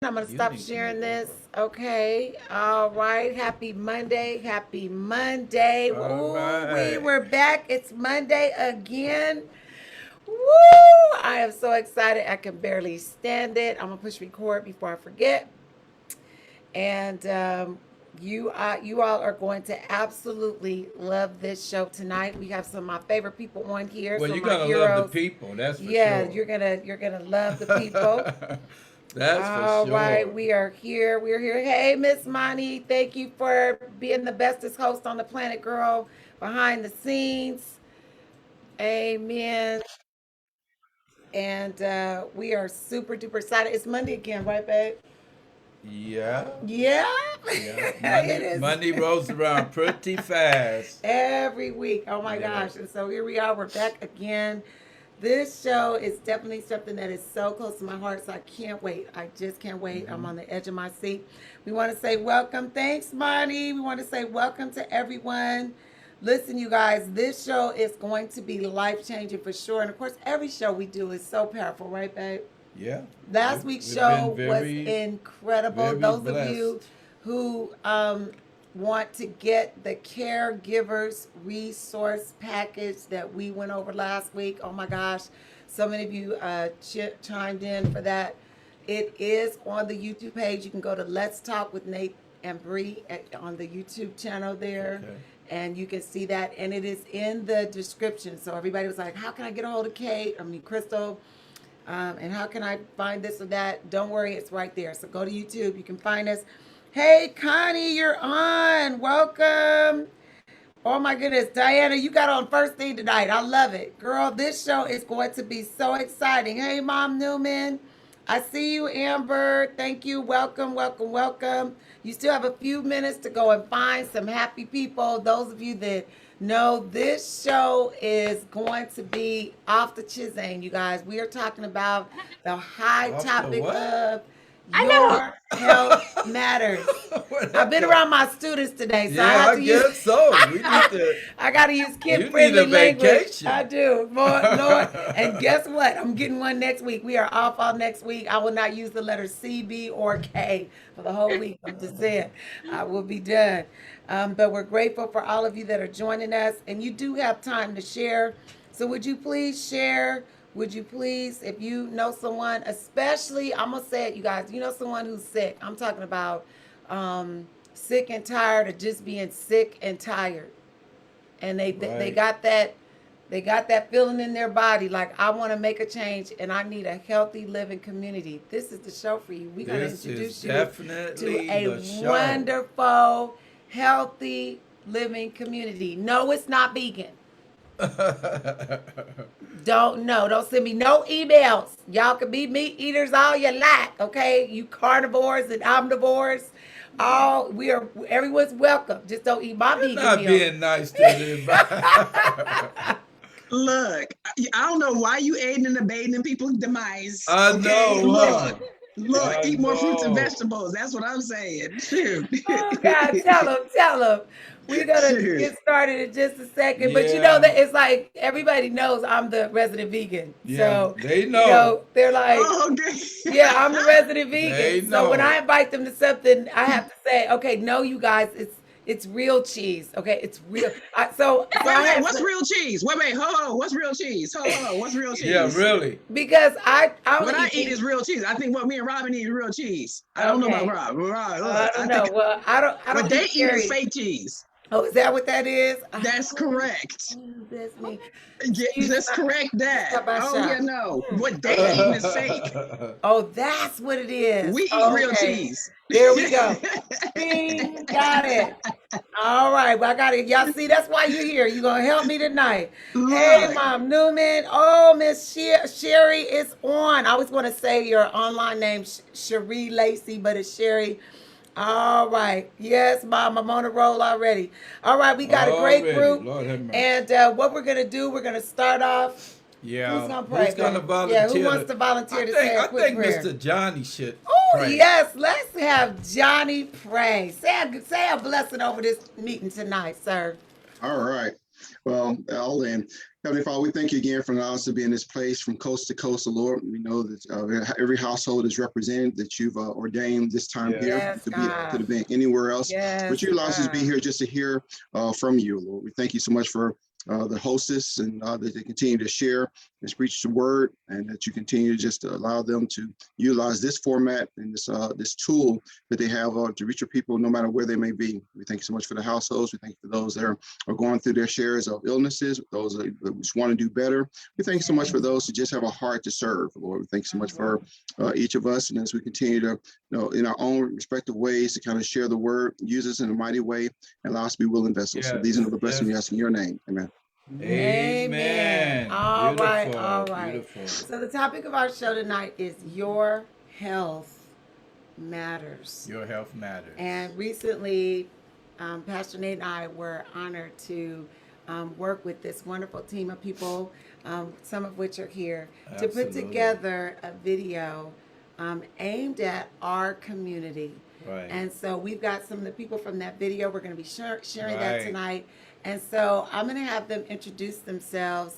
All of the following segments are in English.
I'm going to stop sharing this. Okay. All right. Happy Monday. Happy Monday. All Ooh, we right. were back. It's Monday again. Woo! I am so excited. I can barely stand it. I'm going to push record before I forget. And you all are going to absolutely love this show tonight. We have some of my favorite people on here, Well, some you're of my gonna love the heroes. people, that's for Yeah, sure. you're gonna love the people. That's for All right, sure. we are here. We're here. Hey, Miss Monty, thank you for being the bestest host on the planet, girl. Behind the scenes, amen. And we are super duper excited. It's Monday again, right, babe? Yeah. Yeah, Yeah. it Monday is. Monday rolls around pretty fast. Every week. Oh my Yeah. gosh. And so here we are. We're back again. This show is definitely something that is so close to my heart. So I can't wait. I just can't wait. I'm Hmm. on the edge of my seat. We want to say welcome. Thanks, Monty. We want to say welcome to everyone. Listen, you guys, this show is going to be life changing for sure. And of course, every show we do is so powerful, right, babe? Yeah. Last We've week's we've been show was very, incredible. very Those of you blessed. who want to get the Caregivers resource package that we went over last week, oh my gosh, so many of you chimed in for that. It is on the YouTube page. You can go to Let's Talk with Nate and Bree on the YouTube channel there. Okay. And you can see that, and it is in the description. So everybody was like, "How can I get a hold of Kate? I mean, Crystal? And how can I find this or that?" Don't worry, it's right there. So go to YouTube. You can find us. Hey, Connie, you're on. Welcome. Oh my goodness, Diana, you got on first thing tonight. I love it. Girl, this show is going to be so exciting. Hey, Mom Newman. I see you, Amber. Thank you. Welcome, welcome, welcome. You still have a few minutes to go and find some happy people. Those of you that know this show is going to be off the chisane, you guys. We are talking about the high Off the topic what? of I know. your health matters. Where'd I've that been come? around my students today, so I Yeah, have I to use guess so. We need to. I gotta use kid You need friendly a language. I vacation. do. More Lord. And guess what? I'm getting one next week. We are off all next week. I will not use the letter C, B, or K for the whole week. I'm just saying. I will be done. But we're grateful for all of you that are joining us. And you do have time to share. So would you please share? Would you please, if you know someone, especially, I'm going to say it, you guys, you know someone who's sick. I'm talking about sick and tired of just being sick and tired. And they Right. got that feeling in their body like I want to make a change and I need a healthy living community. This is the show for you. We're going to This is introduce you to definitely a the show. wonderful healthy living community. No, it's not vegan. Don't know. Don't send me no emails. Y'all can be meat eaters all you like, okay? You carnivores and omnivores. All we are everyone's welcome. Just don't eat my You're vegan not meals. being nice to everybody. Look, I don't know why you aiding and abetting in people's demise. I Okay, know, look, huh? look, I eat more fruits and know. vegetables. That's what I'm saying. Shoot, Oh God, tell them, tell them. We're gonna shoot. get started in just a second, but you know Yeah, that it's like everybody knows I'm the resident vegan, yeah. so They know. they're like, Oh, okay. yeah, I'm the resident They vegan. So when I know. invite them to something, I have to say, okay, no, you guys, it's real cheese. Okay, it's real. So Wait, I wait. have What's to real cheese? Wait. Ho. What's real chease? Ho. What's real Yeah, cheese? really. because I What only I eat eat is meat. real cheese. I think what me and Robin eat is real cheese. I don't know about Okay, Rob. Rob, I look, don't I know. think Well, I what don't they eat eat is dairy. fake cheese. Oh, is that what that is? That's correct. Oh, that's me. Yeah, Excuse that's my. correct. Just That. got my Oh yeah, shot. no. What they eating Okay. is fake. Oh, that's what it is. We eat real Okay. cheese. There we go. Bing, got it. All right, well, I got it. Y'all see, that's why you're here. You're gonna help me tonight. Hey, Look, Mom Newman. Oh, Miss Sherry is on. I was gonna say your online name, Cherie Lacey, but it's Sherry. All right. Yes, Mom, I'm on a roll already. All right, we got a great Already. group. Lord have mercy. And what we're gonna do, we're gonna start off. Who's Yeah. gonna pray, Who's gonna babe? Yeah, who volunteer wants to? to I volunteer to say think a I quick think prayer? Mr. Johnny should Oh, pray. yes. Let's have Johnny pray. Say a blessing over this meeting tonight, sir. All right. Well, all in. Heavenly Father, we thank you again for allowing us to be in this place from coast to coast, Lord. We know that every household is represented, that you've ordained this time Yes. here Yes, to be God. could have been anywhere else. Yes, But you allow us to be God. here just to hear from you, Lord. We thank you so much for the hostess and that they continue to share and preach the word, and that you continue to just allow them to utilize this format and this tool that they have to reach your people no matter where they may be. We thank you so much for the households. We thank you for those that are going through their shares of illnesses, those that just want to do better. We thank you so much for those who just have a heart to serve, Lord. We thank you so much for each of us, and as we continue to, in our own respective ways, to kind of share the word, use us in a mighty way, and allow us to be willing vessels. So these are the blessings we ask in your name. Amen. Amen. All right, Beautiful, all right. beautiful. So the topic of our show tonight is Your Health Matters. Your health matters. And recently, Pastor Nate and I were honored to work with this wonderful team of people, some of which are here, to put Absolutely. together a video aimed at our community. Right. And so we've got some of the people from that video. We're going to be sharing that Right. tonight. And so I'm going to have them introduce themselves.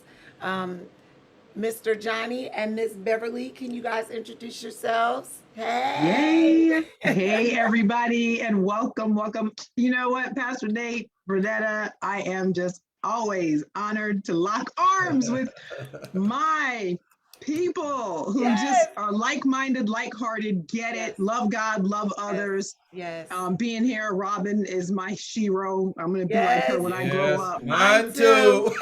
Mr. Johnny and Miss Beverly, can you guys introduce yourselves? Hey! Yay! Hey, everybody, and welcome, welcome. You know what, Pastor Nate, Bernetta, I am just always honored to lock arms with my people who Yes. just are like-minded, like-hearted, get Yes. it, love God, love others. Yes. Being here, Robin is my shero. I'm going to be like Yes. her when I grow up. One, too. two.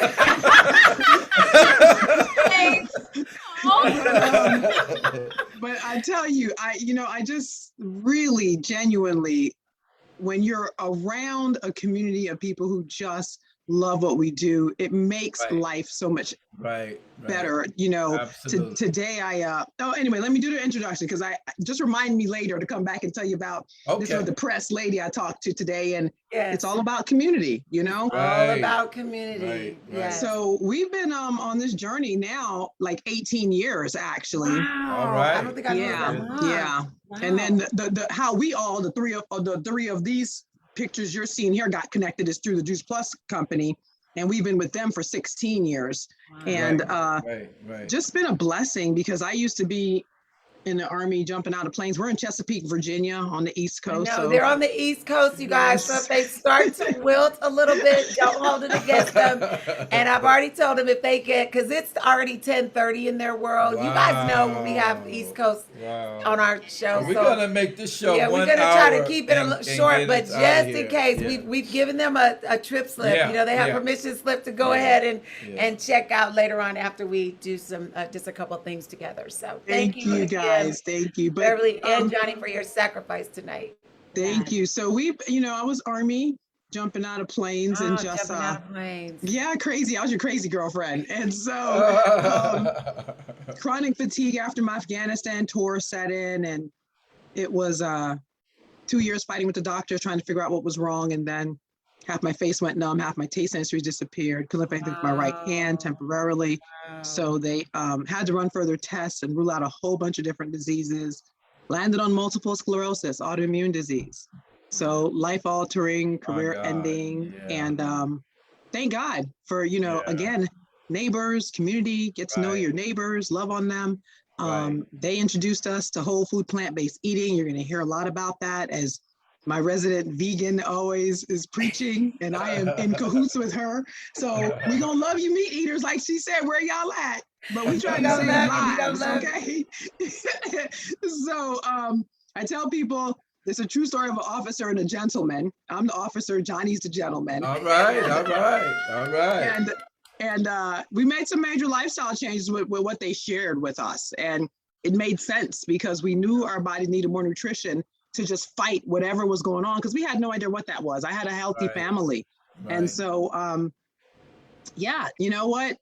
But I tell you, I just really genuinely, when you're around a community of people who just love what we do, it makes Right. life so much Right. better. Absolutely. Today anyway, let me do the introduction, because I just remind me later to come back and tell you about this Okay. depressed lady I talked to today, and Yes. it's all about community, All Right. about community. Right. Yes. So we've been on this journey now like 18 years actually. Wow. All right. I don't think I knew that long. Yeah. Wow. And then the how we all the three of these pictures you're seeing here got connected is through the Juice Plus company, and we've been with them for 16 years. Wow. And Right. just been a blessing, because I used to be in the Army jumping out of planes. We're in Chesapeake, Virginia on the East I Coast. know, So they're on the East Coast, you guys. So Yes. if they start to wilt a little bit, don't hold it against them. And I've already told them if they get, because it's already 10:30 in their world. You guys know when we have the East Coast Wow. on our show. We're so gonna make this show yeah, 1 we're gonna hour try to keep it a and little short, get but us outta just in here. case, Yeah. we've given them a trip slip. Yeah, They have yeah. permission slip to go Yeah, ahead yeah. and check out later on after we do some just a couple of things together. So thank you again, guys. Thank you. But Beverly and Johnny, for your sacrifice tonight. thank you. So I was Army jumping out of planes and just jumping out of planes. yeah, crazy. I was your crazy girlfriend. And so chronic fatigue after my Afghanistan tour set in, and it was 2 years fighting with the doctors trying to figure out what was wrong, and then half my face went numb, half my taste sensory disappeared, couldn't lift anything with my right hand temporarily. Wow. So they had to run further tests and rule out a whole bunch of different diseases. Landed on multiple sclerosis, autoimmune disease. So life-altering, career-ending, yeah. and thank God for again, neighbors, community, get to know Right. your neighbors, love on them. Right. They introduced us to whole food, plant-based eating. You're going to hear a lot about that, as my resident vegan always is preaching, and I am in cahoots with her. So we gonna love you meat eaters, like she said, where y'all at? But we trying to gonna save love you, we gonna lives, love okay? So I tell people it's a true story of an officer and a gentleman. I'm the officer, Johnny's the gentleman. All right. And we made some major lifestyle changes with what they shared with us. And it made sense, because we knew our body needed more nutrition to just fight whatever was going on, because we had no idea what that was. I had a healthy Right. family. And Right. so, yeah, you know what?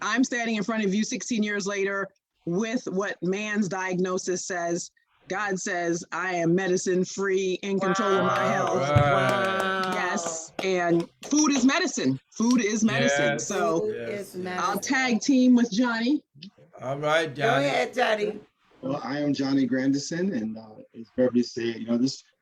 I'm standing in front of you 16 years later with what man's diagnosis says. God says, I am medicine free, in control of my health. Right. Yes. And food is medicine. Food is medicine. Yes. So Food yes, is yes. medicine. I'll tag team with Johnny. All right, Go Johnny. ahead, Johnny. Well, I am Johnny Grandison, and as Beverly said,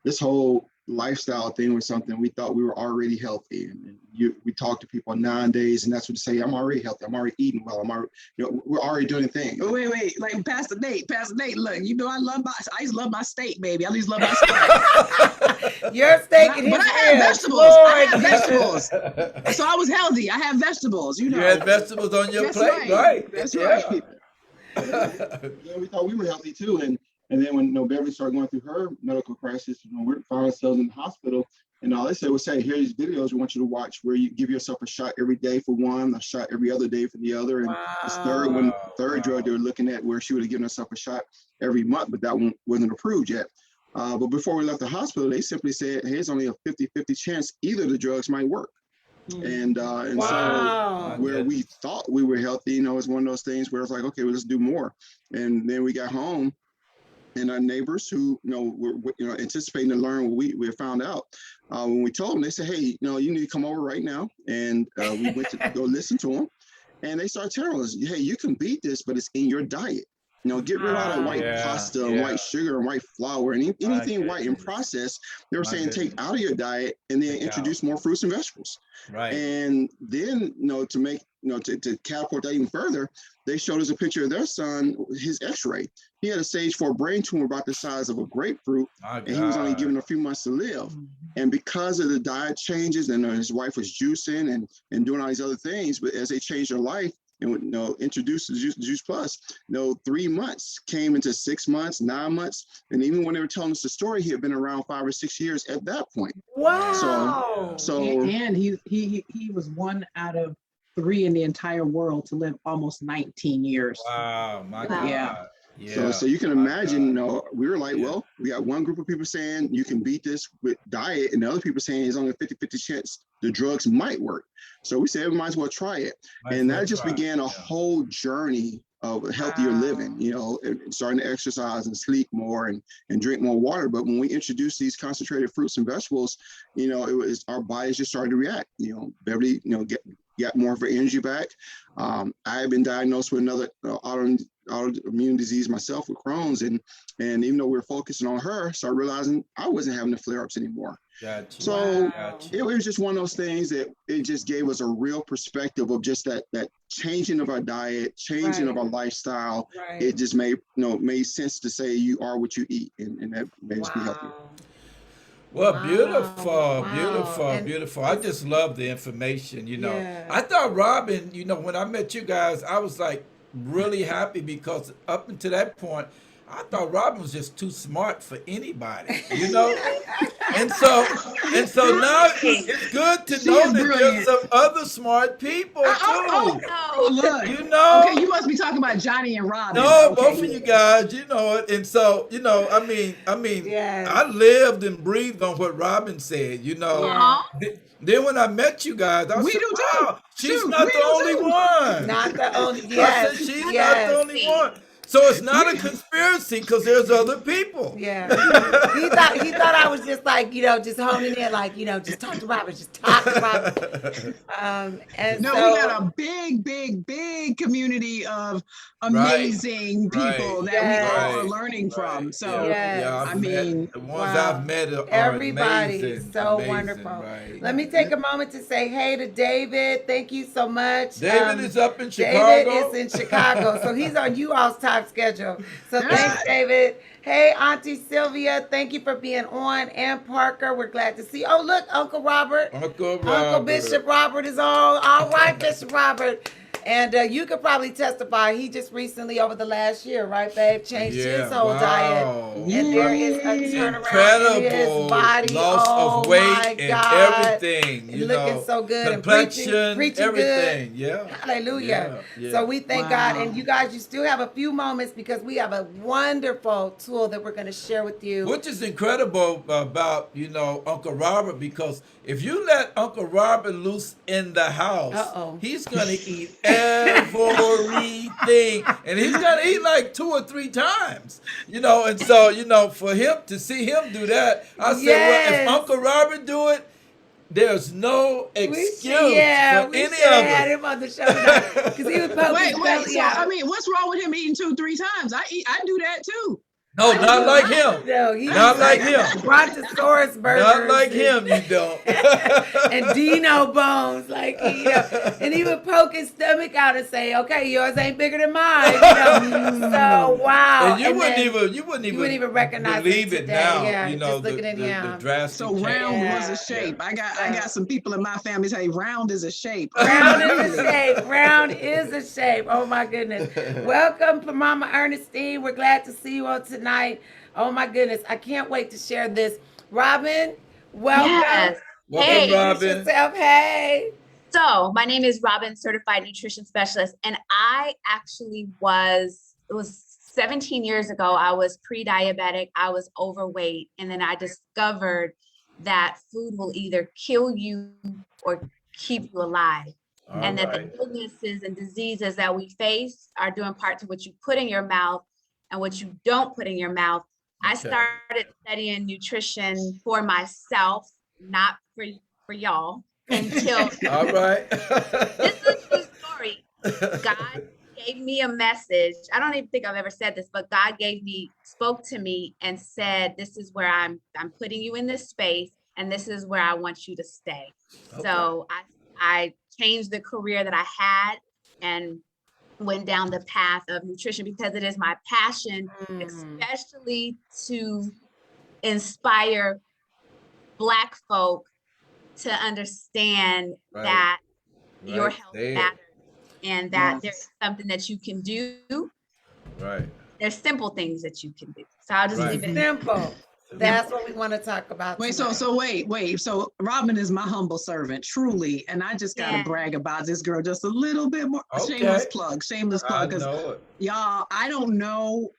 this whole lifestyle thing was something we thought we were already healthy. And we talk to people 9 days, and that's what they say. I'm already healthy. I'm already eating well. I'm already, we're already doing things. Wait, like Pastor Nate, look, I used to love my steak, baby. I used to love my steak. Your steak and his but I had ribs. vegetables. Lord. I had vegetables. So I was healthy. I had vegetables, You had vegetables on your That's plate, right. right? That's Yeah. right. Yeah, we thought we were healthy too. And then when Beverly started going through her medical crisis, we found ourselves in the hospital. And all they said was, "Hey, here's videos we want you to watch where you give yourself a shot every day for one, a shot every other day for the other." And this third drug they were looking at where she would have given herself a shot every month, but that one wasn't approved yet. But before we left the hospital, they simply said, "Hey, it's only a 50-50 chance either of the drugs might work." And so where we thought we were healthy, it's one of those things where it's like, okay, well, let's do more. And then we got home, and our neighbors who were anticipating to learn what we found out, when we told them, they said, "Hey, you need to come over right now." And we went to go listen to them, and they started telling us, "Hey, you can beat this, but it's in your diet. Get rid of all that white pasta and white sugar and white flour and anything white and processed." They were saying take out of your diet and then introduce more fruits and vegetables. Right. And then, to make, to catapult that even further, they showed us a picture of their son, his x-ray. He had a stage 4 brain tumor about the size of a grapefruit, and he was only given a few months to live. And because of the diet changes, and his wife was juicing and doing all these other things, but as they changed their life, and introduced the Juice Plus, 3 months came into 6 months, 9 months, and even when they were telling us the story, he had been around 5 or 6 years at that point. Wow! So and he was 1 out of 3 in the entire world to live almost 19 years. Wow, my God. Yeah. So you can imagine, we were like, well, we got one group of people saying you can beat this with diet, and the other people saying it's only a 50-50 chance the drugs might work. So we said we might as well try it. And that just began a whole journey of healthier living, starting to exercise and sleep more and drink more water. But when we introduced these concentrated fruits and vegetables, it was our bodies just started to react. Beverly, got more of her energy back. I had been diagnosed with another autoimmune disease myself with Crohn's, and even though we were focusing on her, started realizing I wasn't having the flare-ups anymore. Gotcha. So it was just one of those things that it just gave us a real perspective of just that changing of our diet, changing of our lifestyle. It just made sense to say you are what you eat, and that made us be healthier. Well, beautiful. I just love the information, I thought Robin, when I met you guys, I was like really happy because up until that point, I thought Robin was just too smart for anybody, And so now it's good to know that there's some other smart people too. Look. Okay, you must be talking about Johnny and Robin. No, both of you guys, it. And so, I lived and breathed on what Robin said, Then when I met you guys, I said, wow, she's not the only one. Not the only, I said, she's not the only one. So it's not a conspiracy because there's other people. Yeah. he thought I was just like, just honing in, like, just talk to Robin, just talk to Robin. We got a big community of amazing people that we all are learning from. So the ones I've met are everybody amazing, so wonderful. Right. Let me take a moment to say hey to David. Thank you so much. David is up in Chicago. David is in Chicago, so he's on you all's time schedule. So thanks, David. Hey, Auntie Sylvia, thank you for being on. And Parker, we're glad to see. Oh, look, Uncle Robert. Uncle Bishop Robert is on. All right, Bishop Robert. And you could probably testify. He just recently, over the last year, right, babe, changed his whole diet. And there is a turnaround in his body. Loss of weight and everything. Looking so good. Complexion, and preaching everything. good. Yeah. Hallelujah. So we thank God. And you guys, you still have a few moments because we have a wonderful tool that we're going to share with you. Which is incredible about, Uncle Robert, because if you let Uncle Robert loose in the house, he's going to eat everything, and he's gonna eat like 2 or 3 times, and so for him to see him do that, I said, well, if Uncle Robert do it, there's no excuse for any of us. Had him on the show because he was wait. So, what's wrong with him eating 2-3 times? I do that too. No, not like him. No, he's Not like him. Brontosaurus burgers. Not like him, you don't. And Dino bones, like and he would poke his stomach out and say, "Okay, yours ain't bigger than mine." So wow. And you wouldn't even recognize believe it today. now. Yeah, You know, just looking at him. the drastic So change. round Yeah. was a shape. I got some people in my family say round is a shape. Round is a shape. Round is a shape. Oh my goodness. Welcome to Mama Ernestine. We're glad to see you all tonight. Oh my goodness. I can't wait to share this. Robin, welcome. Yes. Welcome, Hey. Introduce Robin. yourself. Hey. So my name is Robin, certified nutrition specialist, and I actually it was 17 years ago, I was pre-diabetic, I was overweight, and then I discovered that food will either kill you or keep you alive. All And that right. the illnesses and diseases that we face are due in part to what you put in your mouth and what you don't put in your mouth. I Okay. started studying nutrition for myself, not for y'all, until All right. this is a true story. God gave me a message. I don't even think I've ever said this, but God spoke to me and said, "This is where I'm putting you in this space, and this is where I want you to stay." Okay. So I changed the career that I had and went down the path of nutrition because it is my passion, especially to inspire Black folk to understand Right. that your Right health there. matters and that Yes. there's something that you can do. Right. There's simple things that you can do. So I'll just Right. leave it. Simple. That's what we want to talk about. Wait, tonight. so wait. So Robin is my humble servant, truly. And I just gotta Yeah. brag about this girl just a little bit more. Okay. Shameless I plug. Because know it. y'all, I don't know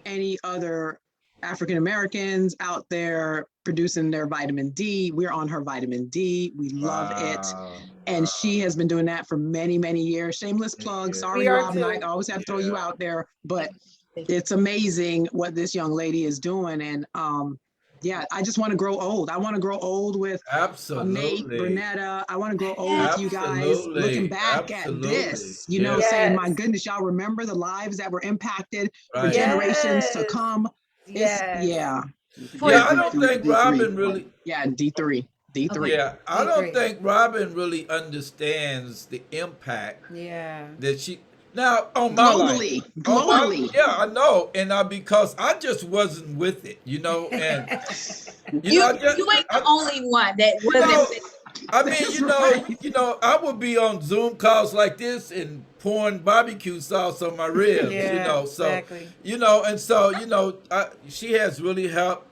any other African Americans out there producing their vitamin D. We're on her vitamin D. We love it. Wow. And she has been doing that for many, many years. Shameless plug. Yeah. Sorry, We are Robin. I too. always have to throw you Yeah. out there, but it's amazing what this young lady is doing. And yeah, I just want to grow old. I want to grow old with Nate, Absolutely. Bernetta. I want to grow old with you guys, Absolutely. looking back Absolutely. at this, you know, Yes. saying, my Yes. goodness, y'all remember the lives that were impacted for Right. generations to Yes. come. Yes. Yeah. Yeah, I don't think Robin really. Yeah, D3. D3. Yeah, I agree. don't think Robin really understands the impact Yeah. that she now on my life. Globally. On my- yeah, I know, and because I just wasn't with it, you know, and You I just, ain't the only one that you know, wasn't. I mean, That's you know, right. I would be on Zoom calls like this and pouring barbecue sauce on my ribs, Yeah, you know. So, exactly. and so, she has really helped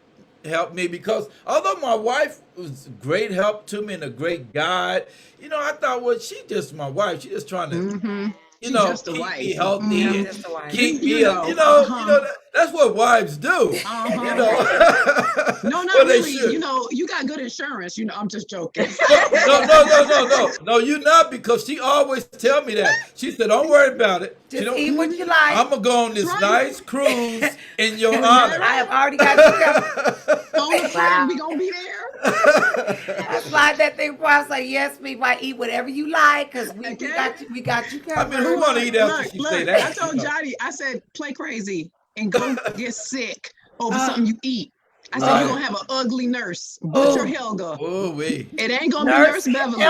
me because although my wife was a great help to me and a great guide, I thought, well, she's just my wife. She's just trying to, Mm-hmm. you She's know, just a keep wife. me healthy Mhm. and Just a wife. keep You me, know, that's what wives do, Uh-huh. No, not Well, they really. should. You got good insurance. I'm just joking. No, you not, because she always tell me that. She said, don't worry about it. Just don't, eat what you like. I'm going to go on this Right. nice cruise in your honor. I have already got you covered. On the Wow. we gonna be there. I slide that thing before I say, yes, people, I eat whatever you like, because we Okay. got you I covered. mean, who want to eat after she say that? I told you know? Johnny, I said, play crazy and go get sick over Uh, something you eat. I said, Right. you're gonna have an ugly nurse, Butcher Oh. Helga. Oh, wait. It ain't gonna be Nurse Beverly.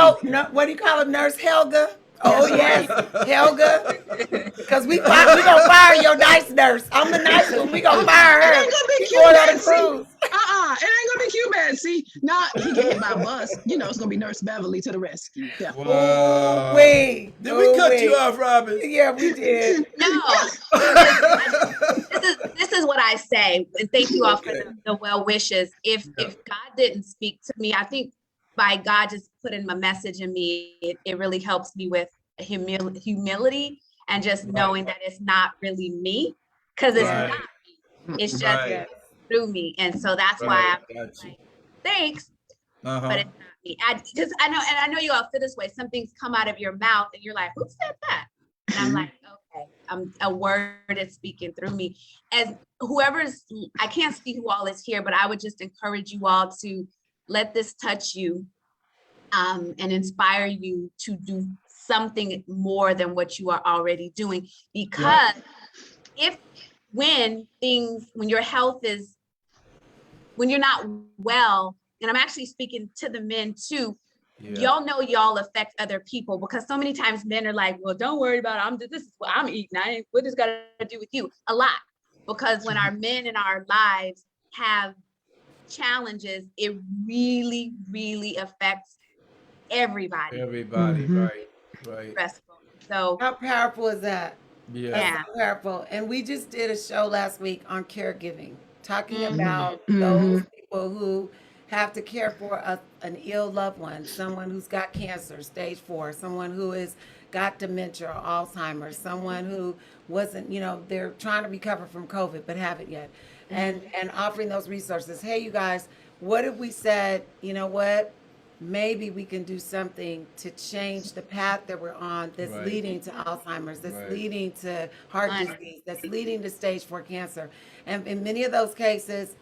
What do you call her? Nurse Helga? Oh, That's yes, Helga. Because we gonna fire your nice nurse. I'm the nice one. We gonna fire her. It ain't gonna be She cute, going on a Betsy. cruise. It ain't gonna be cute, man. See, not he get hit by a bus. It's gonna be Nurse Beverly to the rescue. Yeah. Wow. Wait. Did we cut you off, Robin? Yeah, we did. No. This is what I say, and thank you all for the well wishes. If God didn't speak to me, I think by God just putting a message in me, it really helps me with humility and just knowing that it's not really me, because it's Right. not me. It's just Right. through me, and so that's why I'm Got you. like, thanks, Uh-huh. but it's not me. I know you all feel this way. Some things come out of your mouth, and you're like, who said that? And I'm like, okay, a word is speaking through me. As I can't see who all is here, but I would just encourage you all to let this touch you and inspire you to do something more than what you are already doing. Because if when your health is, when you're not well, and I'm actually speaking to the men too, y'all know y'all affect other people, because so many times men are like, well, don't worry about it. This is what I'm eating. What does got to do with you? A lot. Because when our men in our lives have challenges, it really, really affects everybody. Everybody, right. Stressful. So How powerful is that? Yeah. That's so powerful. And we just did a show last week on caregiving, talking Mhm. about those people who have to care for an ill loved one, someone who's got cancer, stage 4, someone who has got dementia or Alzheimer's, someone who wasn't, they're trying to recover from COVID but haven't yet. And offering those resources. Hey, you guys, what if we said, you know what? Maybe we can do something to change the path that we're on that's Right. leading to Alzheimer's, that's Right. leading to heart disease, that's leading to stage 4 cancer. And in many of those cases,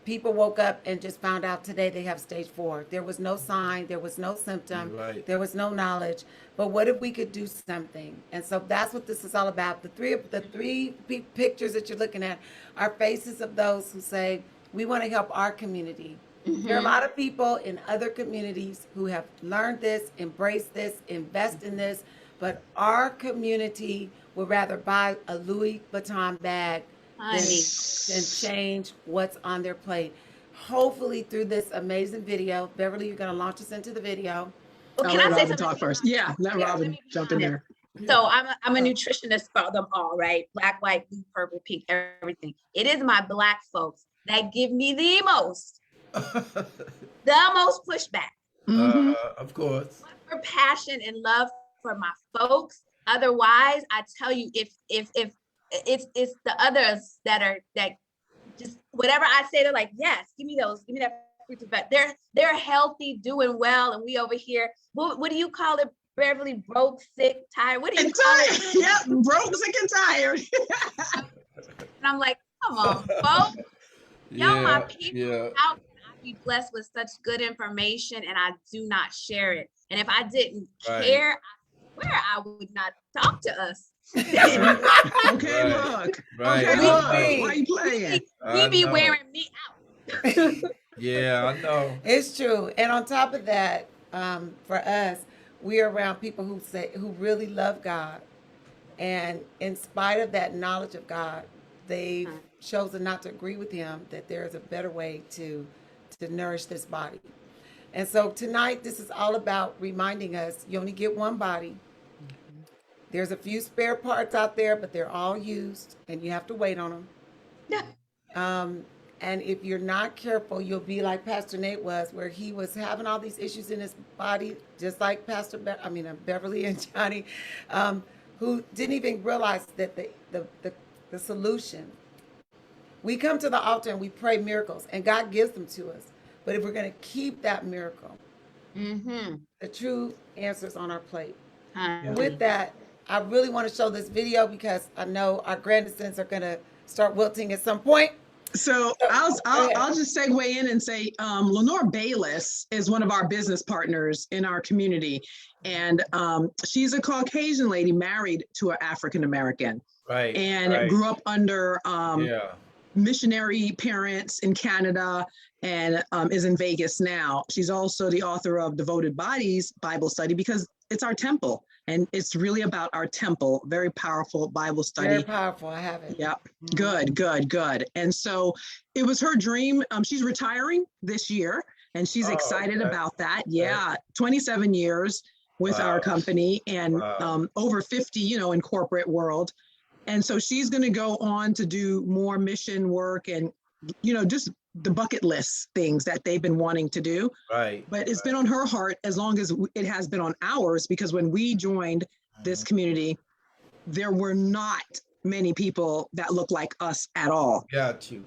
people woke up and just found out today they have stage 4. There was no sign, there was no symptom, Right. there was no knowledge. But what if we could do something? And so that's what this is all about. The three pictures that you're looking at are faces of those who say, we want to help our community. There are a lot of people in other communities who have learned this, embraced this, invest in this, but our community would rather buy a Louis Vuitton bag than change what's on their plate. Hopefully through this amazing video, Beverly, you're going to launch us into the video. Well, I'll can let I say Robin something? talk first. Yeah, let Robin jump in there. So I'm a nutritionist for them all, right? Black, white, blue, purple, pink, everything. It is my Black folks that give me the most pushback. Of course. For passion and love for my folks. Otherwise, I tell you, if it's the others that just whatever I say, they're like, yes, give me that fruit of that. They're healthy, doing well, and we over here. What do you call it, Beverly? Broke, sick, tired. What do you call it? Yep, broke, sick, and tired. And I'm like, come on, folks. Y'all my people. How can I be blessed with such good information and I do not share it? And if I didn't care, I swear I would not talk to us. Okay, look. Okay, look. Why are you playing? We be wearing me out. Yeah, I know. It's true. And on top of that, for us, we're around people who really love God. And in spite of that knowledge of God, they've chosen not to agree with him, that there's a better way to nourish this body. And so tonight, this is all about reminding us you only get one body. There's a few spare parts out there, but they're all used and you have to wait on them. Yeah. And if you're not careful, you'll be like Pastor Nate was, where he was having all these issues in his body, just like Beverly and Johnny, who didn't even realize that the solution. We come to the altar and we pray miracles, and God gives them to us. But if we're going to keep that miracle, the true answer's on our plate. With that, I really want to show this video because I know our Grandisons are going to start wilting at some point. So I'll just segue in and say Lenore Bayless is one of our business partners in our community, and she's a Caucasian lady married to an African American, and grew up under missionary parents in Canada, and is in Vegas now. She's also the author of Devoted Bodies Bible Study, because it's our temple. And it's really about our temple. Very powerful Bible study. Very powerful. I have it. Yep. Good. And so it was her dream. She's retiring this year, and she's excited about that. Yeah. 27 years with our company, and over 50, in corporate world. And so she's going to go on to do more mission work and, just the bucket list things that they've been wanting to do. But it's been on her heart as long as it has been on ours, because when we joined this community, there were not many people that look like us at all. Got you.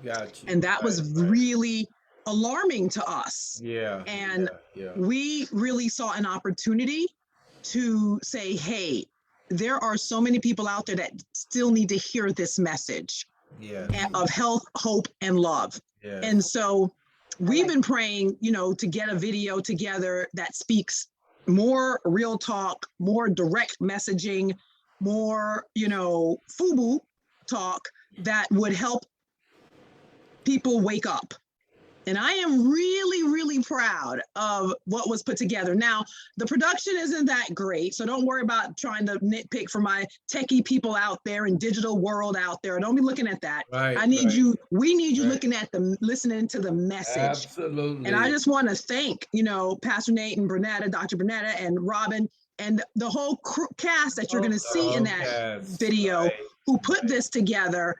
And that was really alarming to us. And we really saw an opportunity to say, hey, there are so many people out there that still need to hear this message of health, hope, and love. And so we've been praying, to get a video together that speaks more real talk, more direct messaging, more, FUBU talk, that would help people wake up. And I am really, really proud of what was put together. Now, the production isn't that great, so don't worry about trying to nitpick for my techie people out there and digital world out there. Don't be looking at that. Right, I need right, you, we need you right. looking at listening to the message. Absolutely. And I just want to thank, Pastor Nate and Bernetta, Dr. Bernetta and Robin and the whole cast that you're going to see in that video right, who put this together,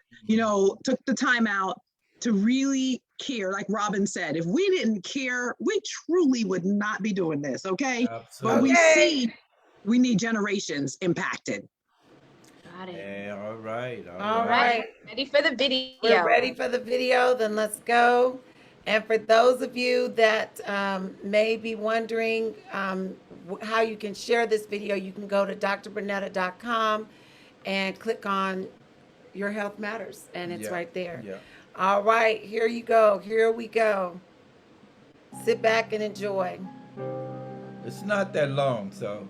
took the time out to really care. Like Robin said, if we didn't care, we truly would not be doing this, okay? absolutely. But we Okay. see we need generations impacted. Got it. Yeah, all right, All right. Ready for the video. We're ready for the video, then let's go. And for those of you that may be wondering how you can share this video, you can go to drbernetta.com and click on Your Health Matters, and it's Yeah, right there. yeah. All right, here you go. Here we go. Sit back and enjoy. It's not that long, so.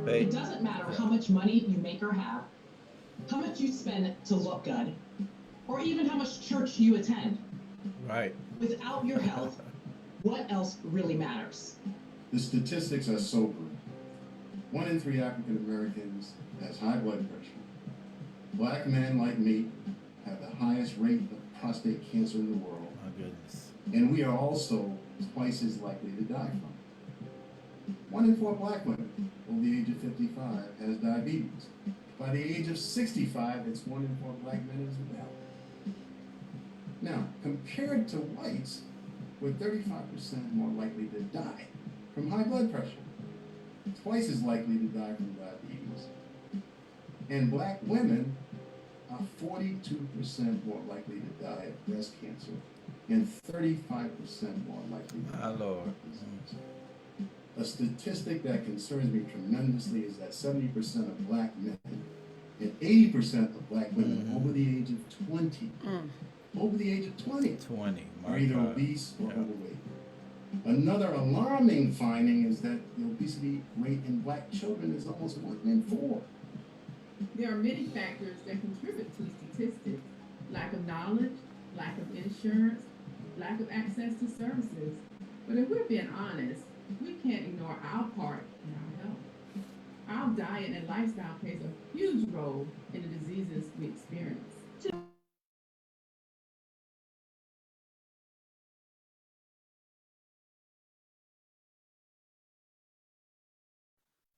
It doesn't matter how much money you make or have, how much you spend to look good, or even how much church you attend. Right. Without your health, what else really matters? The statistics are sobering. 1 in 3 African Americans has high blood pressure. Black men like me have the highest rate of prostate cancer in the world. My goodness. And we are also twice as likely to die from it. 1 in 4 black women over the age of 55 has diabetes. By the age of 65, it's 1 in 4 black men as well. Now, compared to whites, we're 35% more likely to die from high blood pressure, twice as likely to die from diabetes. And black women are 42% more likely to die of breast cancer and 35% more likely to die My of Lord. heart disease. A statistic that concerns me tremendously is that 70% of black men and 80% of black women over the age of 20, over the age of 20, 20. are My either God. obese or Yeah. overweight. Another alarming finding is that the obesity rate in black children is almost 1 in 4. There are many factors that contribute to statistics: lack of knowledge, lack of insurance, lack of access to services. But if we're being honest, we can't ignore our part in our health. Our diet and lifestyle plays a huge role in the diseases we experience.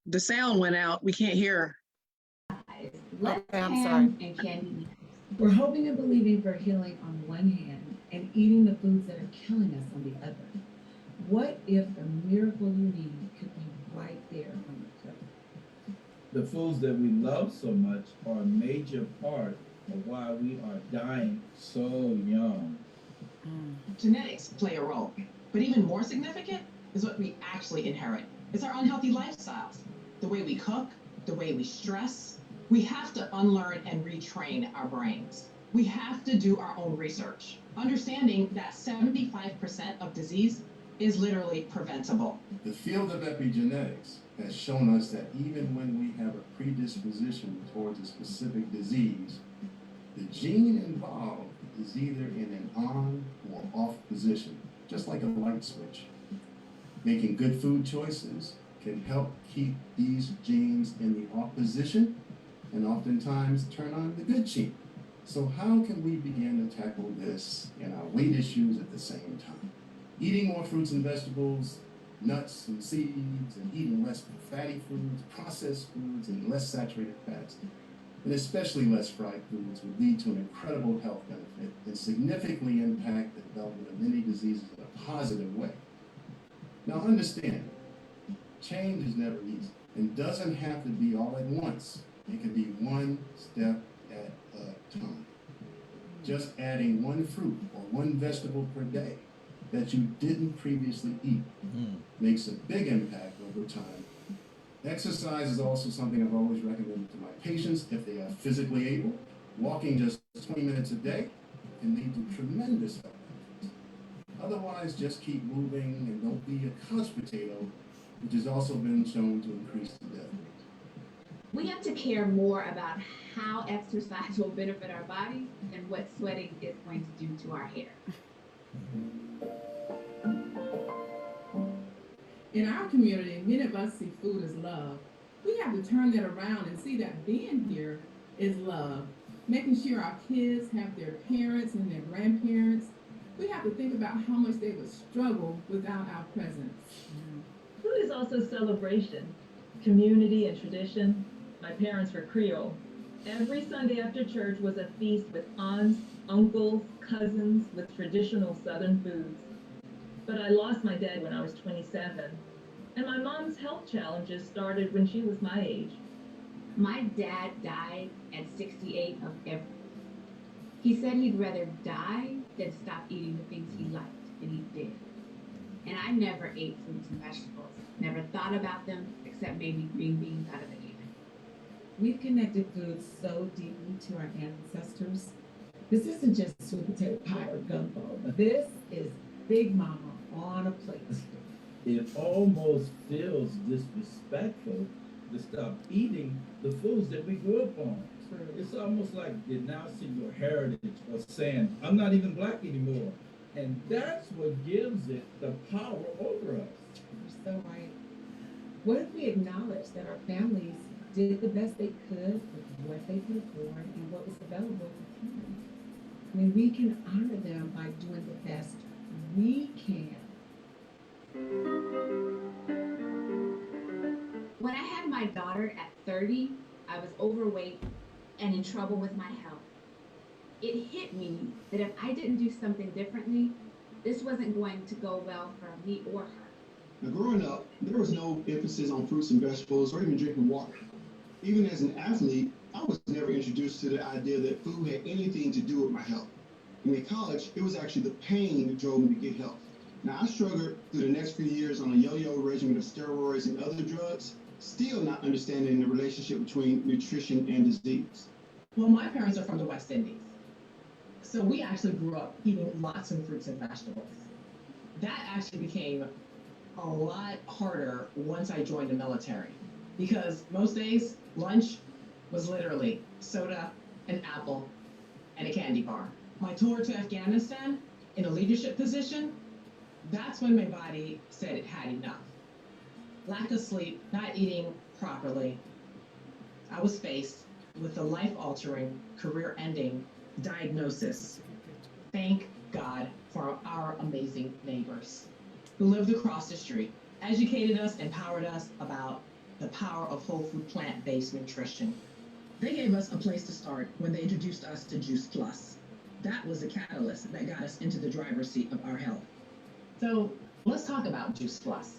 The sound went out. We can't hear. Okay, I'm sorry. And candy. We're hoping and believing for healing on one hand and eating the foods that are killing us on the other. What if the miracle you need could be right there on the plate? The foods that we love so much are a major part of why we are dying so young. Genetics play a role, but even more significant is what we actually inherit. It's our unhealthy lifestyles, the way we cook, the way we stress. We have to unlearn and retrain our brains. We have to do our own research, understanding that 75% of disease is literally preventable. The field of epigenetics has shown us that even when we have a predisposition towards a specific disease, the gene involved is either in an on or off position, just like a light switch. Making good food choices can help keep these genes in the off position and oftentimes turn on the good gene. So how can we begin to tackle this and our weight issues at the same time? Eating more fruits and vegetables, nuts and seeds, and eating less fatty foods, processed foods, and less saturated fats, and especially less fried foods would lead to an incredible health benefit and significantly impact the development of many diseases in a positive way. Now understand, change is never easy and doesn't have to be all at once. It can be one step at a time. Just adding one fruit or one vegetable per day that you didn't previously eat makes a big impact over time. Exercise is also something I've always recommended to my patients if they are physically able. Walking just 20 minutes a day can lead to tremendous health benefits. Otherwise, just keep moving and don't be a couch potato, which has also been shown to increase the death rate. We have to care more about how exercise will benefit our bodies than what sweating is going to do to our hair. In our community, many of us see food as love. We have to turn that around and see that being here is love. Making sure our kids have their parents and their grandparents. We have to think about how much they would struggle without our presence. Food is also celebration, community and tradition. My parents were Creole. Every Sunday after church was a feast with aunts, uncles, cousins with traditional Southern foods. But I lost my dad when I was 27, and my mom's health challenges started when she was my age. My dad died at 68 of everything. He said he'd rather die than stop eating the things he liked, and he did. And I never ate fruits and vegetables, never thought about them except maybe green beans out of the can. We've connected food so deeply to our ancestors. This isn't just sweet potato pie or gumbo. This is Big Mama on a plate. It almost feels disrespectful to stop eating the foods that we grew up on. It's almost like denouncing your heritage or saying, I'm not even black anymore. And that's what gives it the power over us. You're so right. What if we acknowledge that our families did the best they could with what they could afford and what was available at the time? I mean, we can honor them by doing the best we can. When I had my daughter at 30, I was overweight and in trouble with my health. It hit me that if I didn't do something differently, this wasn't going to go well for me or her. Now, growing up, there was no emphasis on fruits and vegetables or even drinking water. Even as an athlete, I was never introduced to the idea that food had anything to do with my health. And in college, it was actually the pain that drove me to get help. Now, I struggled through the next few years on a yo-yo regimen of steroids and other drugs, still not understanding the relationship between nutrition and disease. Well, my parents are from the West Indies. So we actually grew up eating lots of fruits and vegetables. That actually became a lot harder once I joined the military, because most days lunch was literally soda, an apple, and a candy bar. My tour to Afghanistan in a leadership position, that's when my body said it had enough. Lack of sleep, not eating properly. I was faced with a life-altering, career-ending diagnosis. Thank God for our amazing neighbors who lived across the street, educated us, empowered us about the power of whole food plant-based nutrition. They gave us a place to start when they introduced us to Juice Plus. That was the catalyst that got us into the driver's seat of our health. So let's talk about Juice Plus.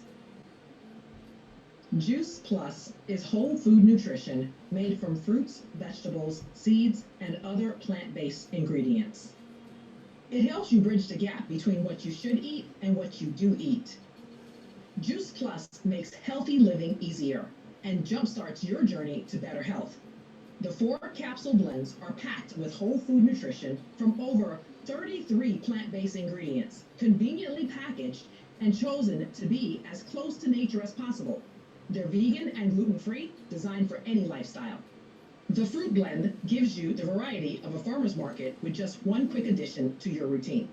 Juice Plus is whole food nutrition made from fruits, vegetables, seeds, and other plant-based ingredients. It helps you bridge the gap between what you should eat and what you do eat. Juice Plus makes healthy living easier and jumpstarts your journey to better health. The 4 capsule blends are packed with whole food nutrition from over 33 plant-based ingredients, conveniently packaged and chosen to be as close to nature as possible. They're vegan and gluten-free, designed for any lifestyle. The fruit blend gives you the variety of a farmer's market with just one quick addition to your routine.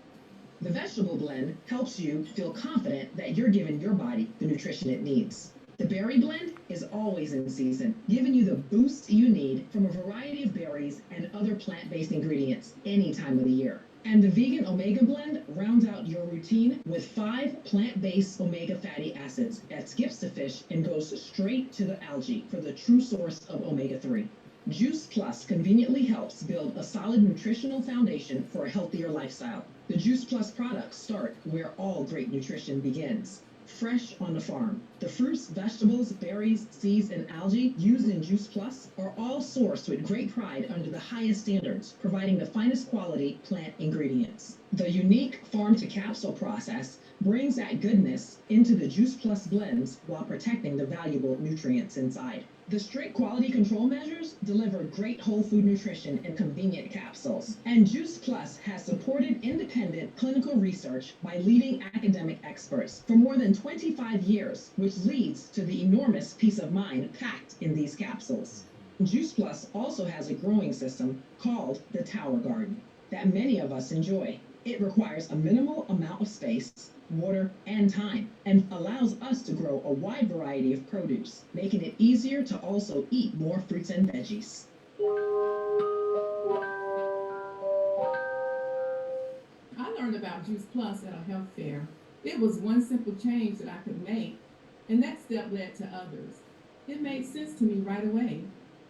The vegetable blend helps you feel confident that you're giving your body the nutrition it needs. The berry blend is always in season, giving you the boost you need from a variety of berries and other plant-based ingredients any time of the year. And the vegan omega blend rounds out your routine with 5 plant-based omega fatty acids that skips the fish and goes straight to the algae for the true source of omega-3. Juice Plus conveniently helps build a solid nutritional foundation for a healthier lifestyle. The Juice Plus products start where all great nutrition begins. Fresh on the farm. The fruits, vegetables, berries, seeds, and algae used in Juice Plus are all sourced with great pride under the highest standards, providing the finest quality plant ingredients. The unique farm-to-capsule process brings that goodness into the Juice Plus blends while protecting the valuable nutrients inside. The strict quality control measures deliver great whole food nutrition in convenient capsules. And Juice Plus has supported independent clinical research by leading academic experts for more than 25 years, which leads to the enormous peace of mind packed in these capsules. Juice Plus also has a growing system called the Tower Garden that many of us enjoy. It requires a minimal amount of space, water, and time, and allows us to grow a wide variety of produce, making it easier to also eat more fruits and veggies. I learned about Juice Plus at a health fair. It was one simple change that I could make, and that step led to others. It made sense to me right away.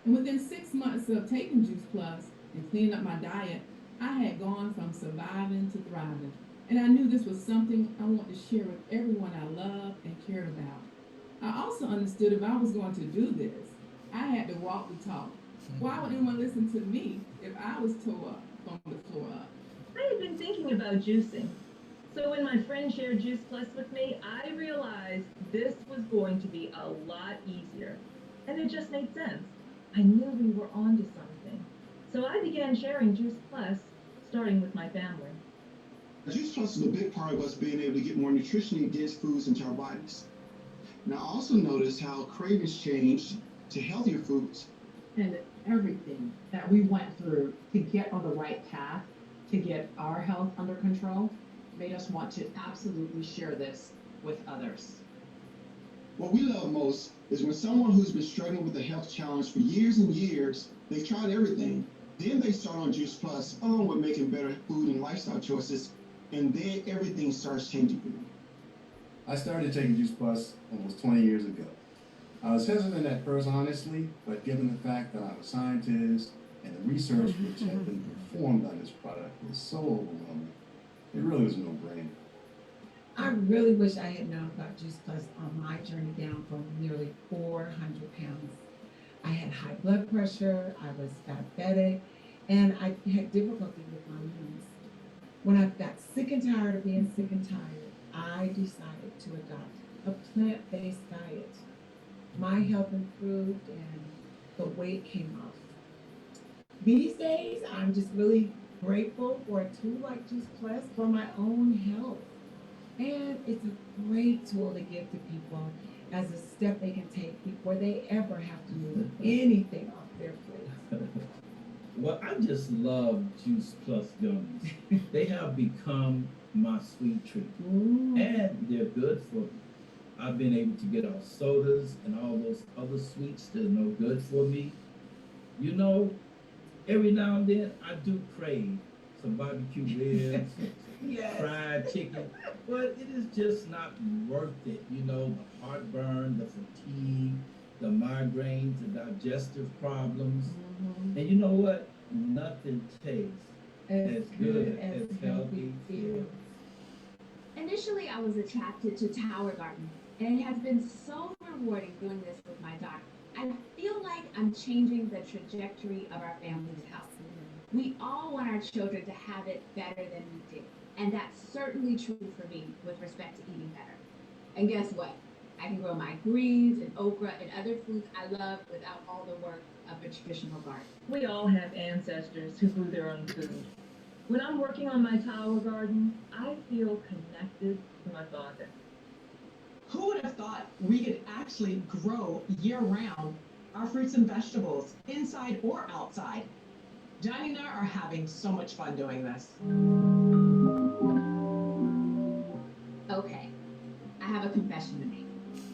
And within 6 months of taking Juice Plus and cleaning up my diet, I had gone from surviving to thriving. And I knew this was something I wanted to share with everyone I loved and cared about. I also understood if I was going to do this, I had to walk the talk. Why would anyone listen to me if I was tore up from the floor up? I had been thinking about juicing. So when my friend shared Juice Plus with me, I realized this was going to be a lot easier. And it just made sense. I knew we were onto something. So I began sharing Juice Plus, starting with my family. Juice Plus is a big part of us being able to get more nutritionally dense foods into our bodies. Now, I also noticed how cravings changed to healthier foods. And everything that we went through to get on the right path, to get our health under control, made us want to absolutely share this with others. What we love most is when someone who's been struggling with a health challenge for years and years, they've tried everything, then they start on Juice Plus, along with making better food and lifestyle choices, and then everything starts changing for them. I started taking Juice Plus almost 20 years ago. I was hesitant at first, honestly, but given the fact that I'm a scientist and the research which had been performed on this product was so overwhelming, it really was a no-brainer. I really wish I had known about Juice Plus on my journey down from nearly 400 pounds. I had high blood pressure, I was diabetic, and I had difficulty with my knees. When I got sick and tired of being sick and tired, I decided to adopt a plant-based diet. My health improved and the weight came off. These days, I'm just really grateful for a tool like Juice Plus for my own health. And it's a great tool to give to people as a step they can take before they ever have to move anything off their plate. Well, I just love Juice Plus gummies. They have become my sweet treat. And they're good for me. I've been able to get off sodas and all those other sweets that are no good for me. You know, every now and then I do crave some barbecue ribs, Yes. fried chicken, but it is just not worth it. You know, the heartburn, the fatigue, the migraines, the digestive problems. And you know what? Nothing tastes as good as healthy food. Initially, I was attracted to Tower Garden, and it has been so rewarding doing this with my daughter. I feel like I'm changing the trajectory of our family's health. We all want our children to have it better than we did, and that's certainly true for me with respect to eating better. And guess what? I can grow my greens and okra and other foods I love without all the work of a traditional garden. We all have ancestors who grew their own food. When I'm working on my tower garden, I feel connected to my father. Who would have thought we could actually grow year-round our fruits and vegetables, inside or outside? Johnny and I are having so much fun doing this. Okay, I have a confession to make.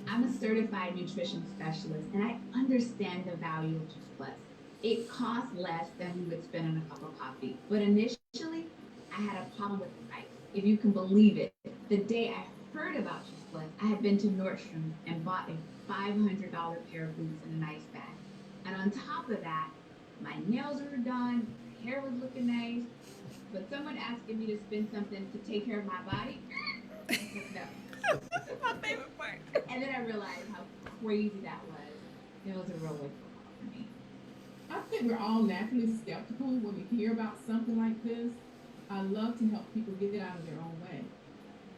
I'm a certified nutrition specialist, and I understand the value of Juice Plus. It costs less than we would spend on a cup of coffee, but initially, I had a problem with the price. If you can believe it, the day I heard about Juice Plus, I had been to Nordstrom and bought a $500 pair of boots in a nice bag. And on top of that, my nails were done, my hair was looking nice, but someone asking me to spend something to take care of my body, no. That's my favorite part. And then I realized how crazy that was. It was a real wake up for me. I think we're all naturally skeptical when we hear about something like this. I love to help people get out of their own way.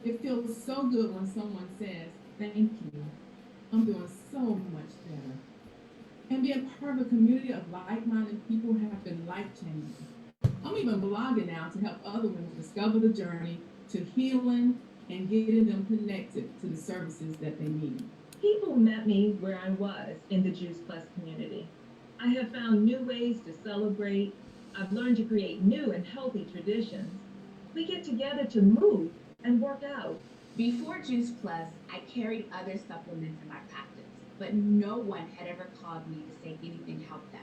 It feels so good when someone says, thank you, I'm doing so much better. And being part of a community of like-minded people have been life-changing. I'm even blogging now to help other women discover the journey to healing and getting them connected to the services that they need. People met me where I was in the Juice Plus community. I have found new ways to celebrate. I've learned to create new and healthy traditions. We get together to move and work out. Before Juice Plus, I carried other supplements in my practice, but no one had ever called me to say anything helped them.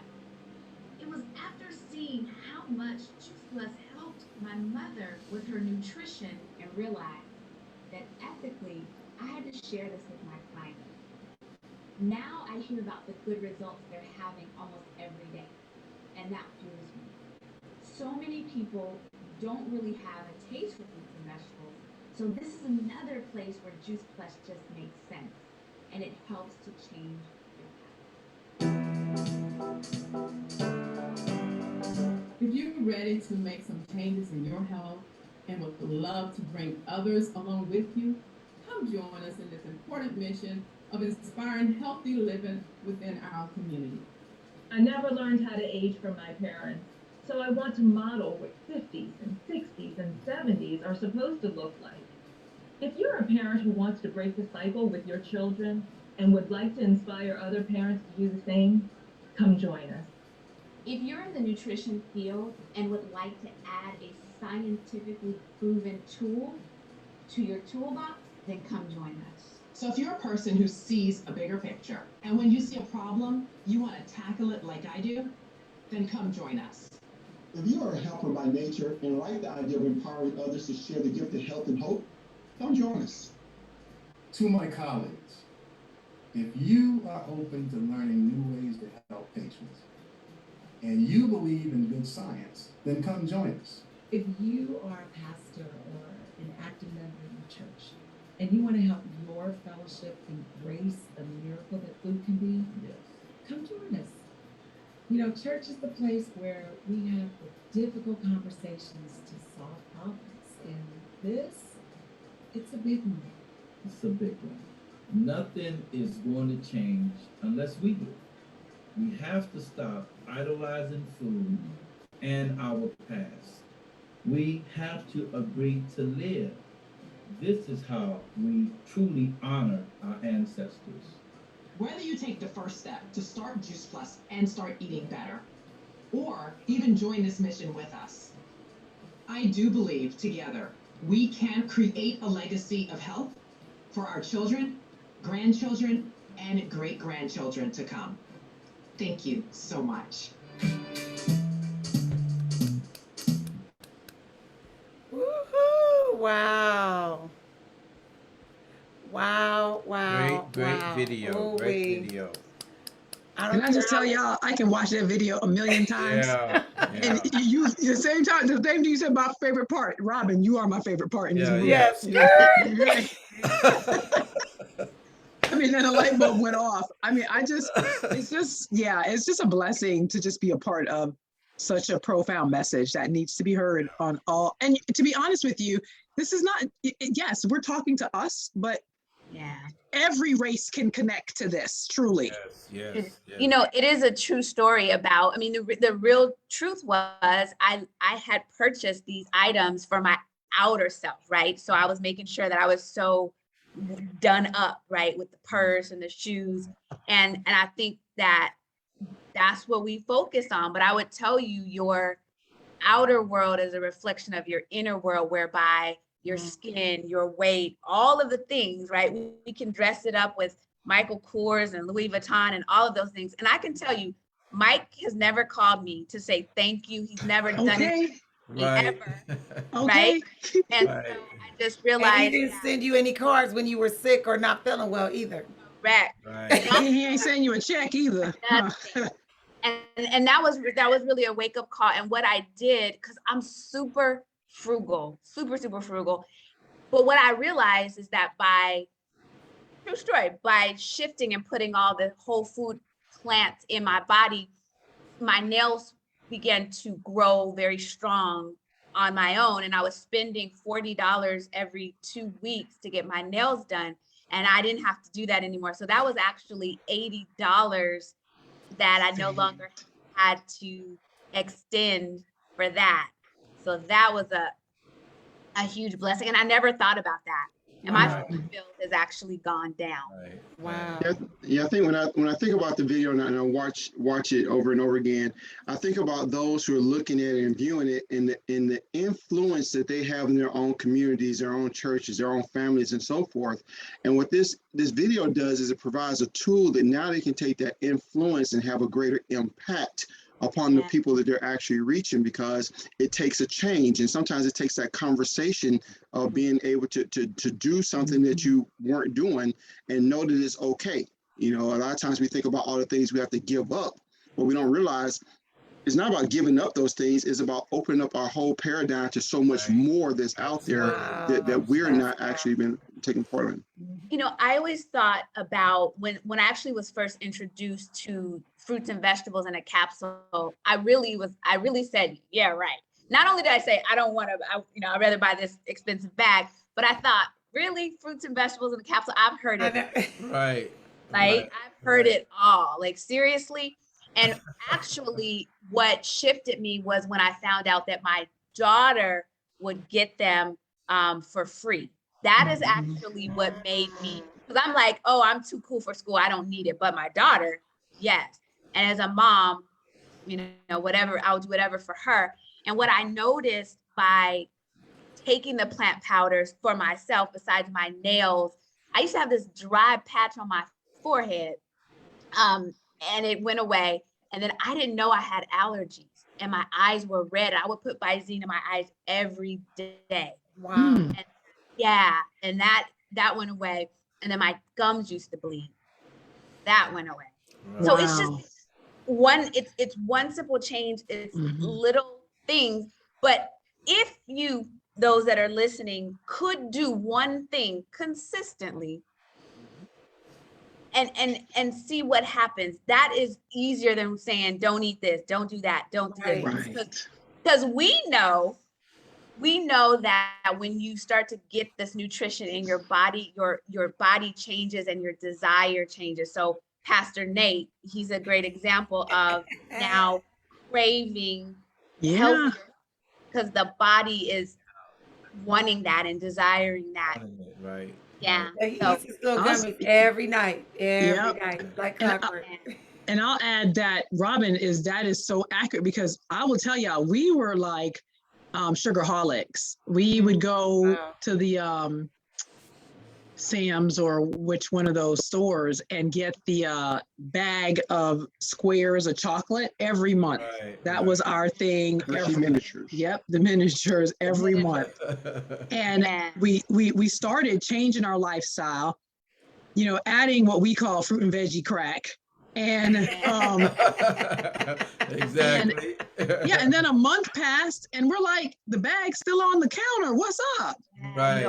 It was after seeing how much Juice Plus helped my mother with her nutrition and realized that ethically, I had to share this with my clients. Now I hear about the good results they're having almost every day, and that fuels me. So many people don't really have a taste for fruits and vegetables, so this is another place where Juice Plus just makes sense, and it helps to change If you're ready to make some changes in your health and would love to bring others along with you, come join us in this important mission of inspiring healthy living within our community. I never learned how to age from my parents, so I want to model what 50s and 60s and 70s are supposed to look like. If you're a parent who wants to break the cycle with your children and would like to inspire other parents to do the same, come join us. If you're in the nutrition field and would like to add a scientifically proven tool to your toolbox, then come join us. So if you're a person who sees a bigger picture, and when you see a problem, you want to tackle it like I do, then come join us. If you are a helper by nature and like the idea of empowering others to share the gift of health and hope, come join us. To my colleagues, if you are open to learning new ways to help patients, and you believe in good science, then come join us. If you are a pastor or an active member in the church, and you want to help your fellowship embrace the miracle that food can be, come join us. You know, church is the place where we have the difficult conversations to solve problems. And this, it's a big one. It's a big one. Nothing is going to change unless we do. We have to stop idolizing food and our past. We have to agree to live. This is how we truly honor our ancestors. Whether you take the first step to start Juice Plus and start eating better, or even join this mission with us, I do believe together we can create a legacy of health for our children, grandchildren, and great-grandchildren to come. Thank you so much. Woohoo! Wow. Wow, wow. Great wow. video. Ooh-wee. Great video. Can I just tell y'all, I can watch that video a million times. Yeah. And you, the same thing you said about favorite part. Robin, you are my favorite part in this movie. Yes. I mean, then a light bulb went off. I mean, it's just a blessing to just be a part of such a profound message that needs to be heard on all. And to be honest with you, this is not, yes, we're talking to us, but every race can connect to this, truly. Yes. You know, it is a true story about, I mean, the real truth was I had purchased these items for my outer self, right? So I was making sure that I was so done up, right, with the purse and the shoes. And I think that's what we focus on. But I would tell you, your outer world is a reflection of your inner world, whereby your skin, your weight, all of the things, right? We can dress it up with Michael Kors and Louis Vuitton and all of those things. And I can tell you, Mike has never called me to say thank you. He's never done it ever. Right? And so I just realized. And he didn't send you any cards when you were sick or not feeling well either. Correct. He ain't sending you a check either. And that was really a wake up call. And what I did, because I'm super frugal, super frugal. But what I realized is that by shifting and putting all the whole food plants in my body, my nails began to grow very strong on my own. And I was spending $40 every 2 weeks to get my nails done. And I didn't have to do that anymore. So that was actually $80 that I no longer had to extend for that. So that was a huge blessing. And I never thought about that. and my food bill has actually gone down. Right. Wow. Yeah, I think when I think about the video and I watch it over and over again, I think about those who are looking at it and viewing it and the influence that they have in their own communities, their own churches, their own families, and so forth. And what this video does is it provides a tool that now they can take that influence and have a greater impact upon the people that they're actually reaching, because it takes a change. And sometimes it takes that conversation of being able to do something that you weren't doing and know that it's okay. You know, a lot of times we think about all the things we have to give up, but we don't realize it's not about giving up those things. It's about opening up our whole paradigm to so much more that's out there that we're not actually been taking part in. You know, I always thought about when I actually was first introduced to fruits and vegetables in a capsule, I really said, yeah, right. Not only did I say, I don't want to, I'd rather buy this expensive bag, but I thought, really, fruits and vegetables in a capsule? I've heard it. Right. Like, I've heard it all, like, seriously. And actually what shifted me was when I found out that my daughter would get them for free. That is actually what made me, because I'm like, oh, I'm too cool for school, I don't need it. But my daughter, yes. And as a mom, whatever, I'll do whatever for her. And what I noticed by taking the plant powders for myself, besides my nails, I used to have this dry patch on my forehead, and it went away. And then I didn't know I had allergies, and my eyes were red. I would put Visine in my eyes every day. Wow. And yeah, and that went away. And then my gums used to bleed. That went away. Right. So it's just it's one simple change. It's little things. But if those that are listening, could do one thing consistently and see what happens, that is easier than saying, don't eat this, don't do that, don't do this. Because we know that when you start to get this nutrition in your body, your body changes and your desire changes. So Pastor Nate, he's a great example of now craving healthier, because the body is wanting that and desiring that. Right. Yeah. He eats his little gummies every night, like clockwork. And I'll add that Robin that is so accurate, because I will tell y'all, we were like sugarholics. We would go to the Sam's or which one of those stores and get the bag of squares of chocolate every month. That was our thing. Miniatures. Yep, the miniatures every month. And we started changing our lifestyle, adding what we call fruit and veggie crack. And exactly. And then a month passed and we're like, the bag's still on the counter. What's up? Right.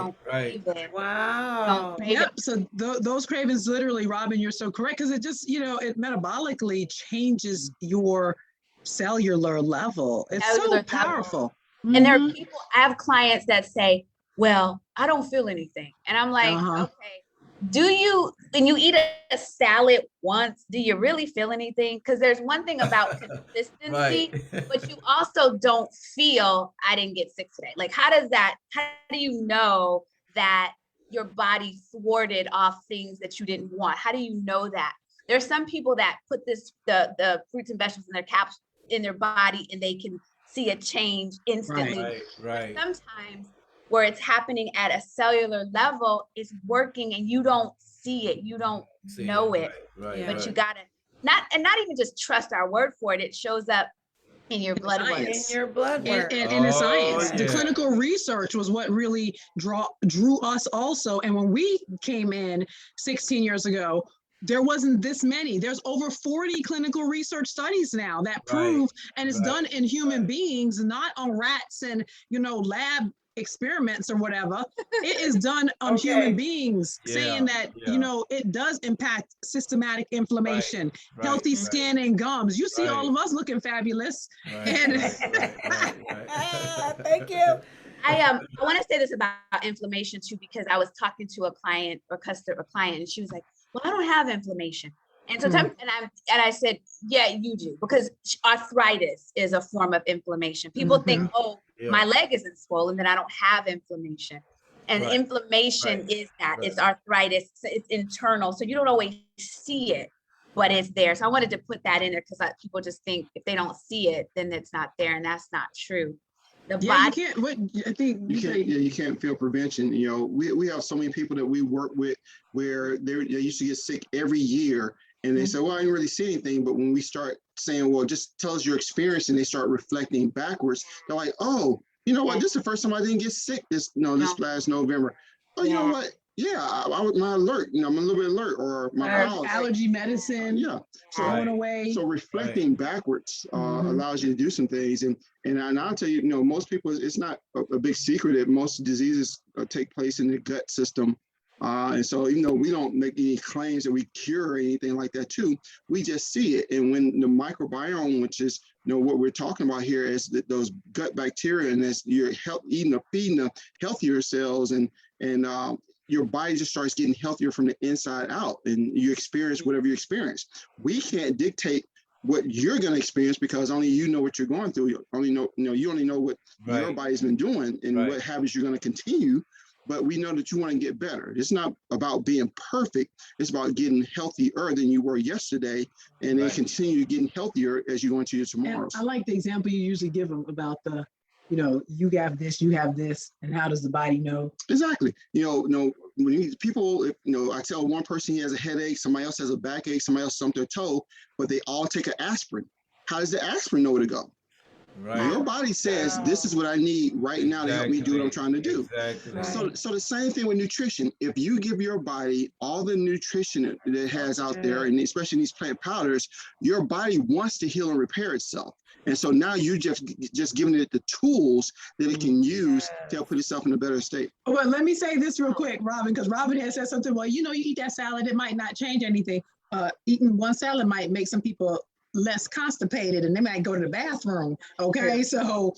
Wow. Yep. So those cravings, literally, Robin, you're so correct, because it just, it metabolically changes your cellular level. It's so powerful. And there are people, I have clients that say, well, I don't feel anything. And I'm like, okay, when you eat a salad once, do you really feel anything? Because there's one thing about consistency, but you also don't feel, I didn't get sick today. Like, how do you know that your body thwarted off things that you didn't want? How do you know that? There's some people that put the fruits and vegetables in their caps in their body and they can see a change instantly. Right. Sometimes where it's happening at a cellular level, it's working and you don't see it, you don't know it. But you gotta not even just trust our word for it. It shows up in your blood work. In your blood work. And the science. The clinical research was what really drew us also. And when we came in 16 years ago, there wasn't this many. There's over 40 clinical research studies now that prove, and it's done in human beings, not on rats and, lab experiments or whatever. It is done on human beings, saying that, it does impact systematic inflation, healthy skin and gums. You see all of us looking fabulous. And thank you. I want to say this about inflammation too, because I was talking to a client and she was like, well, I don't have inflammation. And so I said, yeah, you do, because arthritis is a form of inflammation. People think, my leg isn't swollen, then I don't have inflammation. And Right. inflammation Right. is that. Right. It's arthritis. It's internal. So you don't always see it, but it's there. So I wanted to put that in there because people just think if they don't see it, then it's not there. And that's not true. The Yeah, you body, can't. What I think You you can't, say. yeah, you can't feel prevention. You know, we have so many people that we work with where they used to get sick every year and they say, well, I didn't really see anything. But when we start saying, well, just tell us your experience and they start reflecting backwards, they're like, oh, you know what? This is the first time I didn't get sick this last November. Oh, you know what? Yeah, I was my alert, I'm a little bit alert or my pulse. Allergy medicine. Yeah. So Going away. So reflecting backwards allows you to do some things. And I'll tell you, most people, it's not a big secret that most diseases take place in the gut system. And so even though we don't make any claims that we cure or anything like that too, we just see it. And when the microbiome, which is what we're talking about here, is that those gut bacteria, and as you're feeding the healthier cells, and your body just starts getting healthier from the inside out, and you experience whatever you experience. We can't dictate what you're going to experience because only you know what you're going through. You only know what your body's been doing and what habits you're going to continue. But we know that you want to get better. It's not about being perfect. It's about getting healthier than you were yesterday, and then continue getting healthier as you go into your tomorrows. I like the example you usually give them about the, you have this, and how does the body know? Exactly. When people, I tell one person he has a headache, somebody else has a backache, somebody else stumped their toe, but they all take an aspirin. How does the aspirin know where to go? Right. Your body says, this is what I need right now to help me do what I'm trying to do. Exactly. So the same thing with nutrition. If you give your body all the nutrition that it has out there, and especially these plant powders, your body wants to heal and repair itself. And so now you're just giving it the tools that it can use to help put itself in a better state. Well, let me say this real quick, Robin, because Robin has said something. Well, you eat that salad, it might not change anything. Eating one salad might make some people less constipated and they might go to the bathroom. Okay, so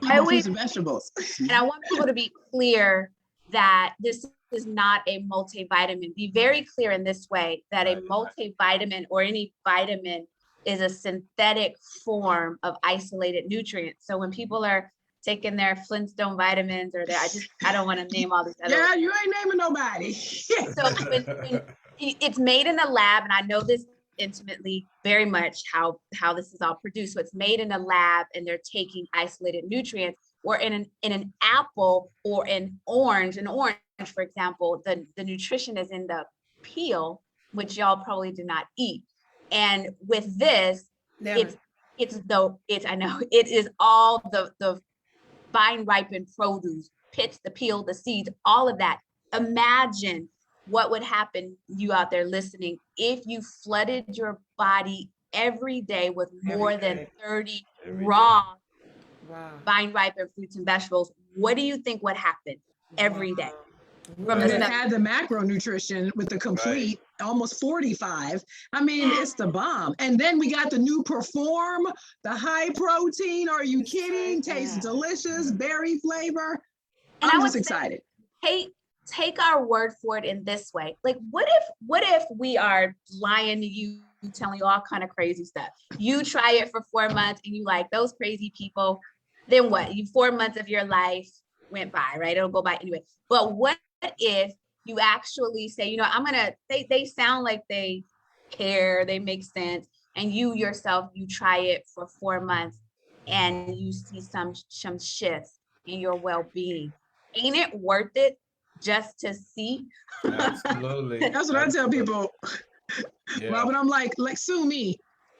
fruits and vegetables. And I want people to be clear that this is not a multivitamin. Be very clear in this way that a multivitamin or any vitamin is a synthetic form of isolated nutrients. So when people are taking their Flintstone vitamins or I don't want to name all these other ones. You ain't naming nobody. So when it's made in a lab, and I know this intimately very much how this is all produced. So it's made in a lab and they're taking isolated nutrients, or in an apple or an orange, for example, the nutrition is in the peel, which y'all probably do not eat. And with this, it is all the vine ripened produce, pits, the peel, the seeds, all of that. Imagine what would happen, you out there listening, if you flooded your body every day with more than 30 raw vine ripened fruits and vegetables. What do you think would happen every day? From had the macronutrition with the complete almost 45. I mean, it's the bomb. And then we got the new Perform, the high protein. Are you kidding? Tastes delicious, berry flavor. And I'm just excited. Take our word for it in this way. Like, what if we are lying to you, telling you all kind of crazy stuff? You try it for 4 months and you like those crazy people. Then what? 4 months of your life went by, right? It'll go by anyway. But what if you actually say, they sound like they care, they make sense, and you yourself, you try it for 4 months and you see some shifts in your well-being. Ain't it worth it just to see? Absolutely. That's what I tell people. Robin, I'm like sue me.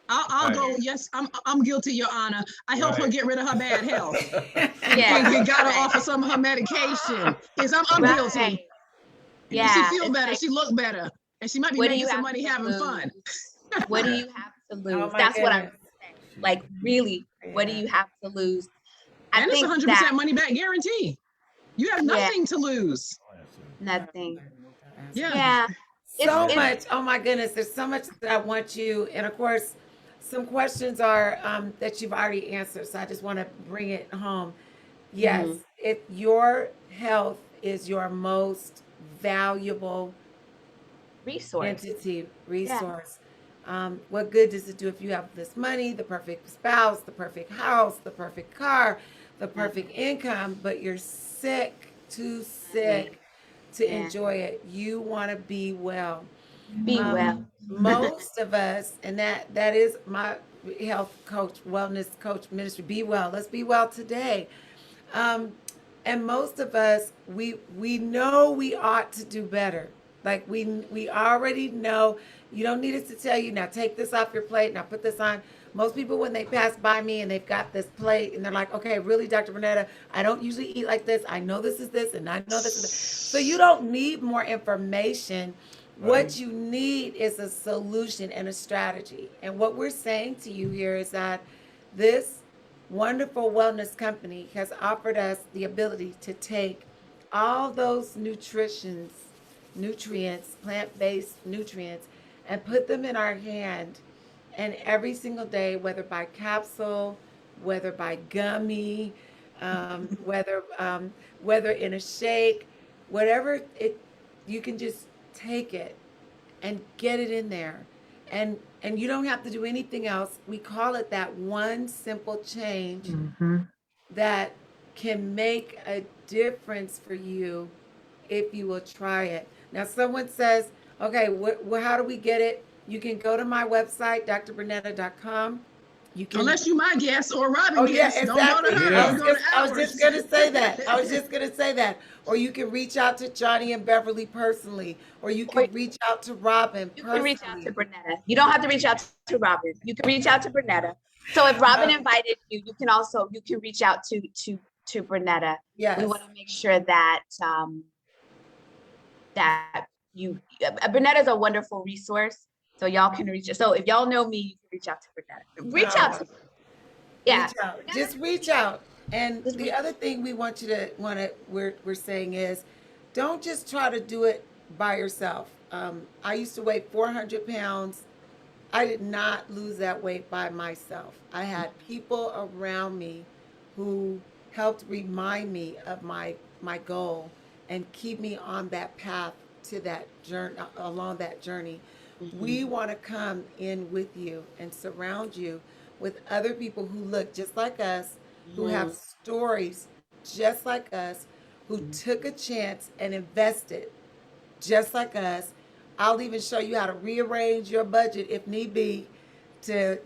I'll go, yes, I'm guilty, Your Honor. I helped her get rid of her bad health. We got her off of some of her medication. Yes, I'm guilty. Yeah. She feel better, she look better. And she might be making some money having fun. What do you have to lose? That's what I'm saying. Like, really, what do you have to lose? And it's 100% money back guarantee. You have nothing to lose. Nothing. Yeah. So much. Oh my goodness. There's so much that I want you. And of course, some questions are that you've already answered. So I just want to bring it home. Yes. If your health is your most valuable resource. What good does it do if you have this money, the perfect spouse, the perfect house, the perfect car, the perfect income, but you're sick too sick to Yeah. enjoy it. You want to be well. Be well. Most of us, and that is my health coach, wellness coach ministry. Be well. Let's be well today. Um, and most of us, we know we ought to do better. Like we already know. You don't need us to tell you, now take this off your plate, now put this on. Most people, when they pass by me and they've got this plate and they're like, okay, really, Dr. Bernetta, I don't usually eat like this. I know this is this and I know this is this. So you don't need more information. What you need is a solution and a strategy. And what we're saying to you here is that this wonderful wellness company has offered us the ability to take all those nutrients, plant-based nutrients, and put them in our hand. And every single day, whether by capsule, whether by gummy, whether in a shake, whatever it, you can just take it and get it in there. And you don't have to do anything else. We call it that one simple change that can make a difference for you if you will try it. Now, someone says, okay, how do we get it? You can go to my website, drbernetta.com. You can, Unless you my guest or Robin guest, exactly. don't go to her. I was just going to say that. Or you can reach out to Johnny and Beverly personally, or you can reach out to Robin personally. You can reach out to Bernetta. You don't have to reach out to Robin. You can reach out to Bernetta. So if Robin invited you, you can reach out to Bernetta. Yes. We want to make sure that Bernetta's a wonderful resource. So y'all can reach. So if y'all know me, you can reach out to Bernetta. Reach out to me. Yeah. Just reach out. And the other thing we want you to we're saying is, don't just try to do it by yourself. I used to weigh 400 pounds. I did not lose that weight by myself. I had people around me who helped remind me of my goal and keep me on that path to that journey, along that journey. We want to come in with you and surround you with other people who look just like us, who have stories just like us, who took a chance and invested just like us. I'll even show you how to rearrange your budget if need be to,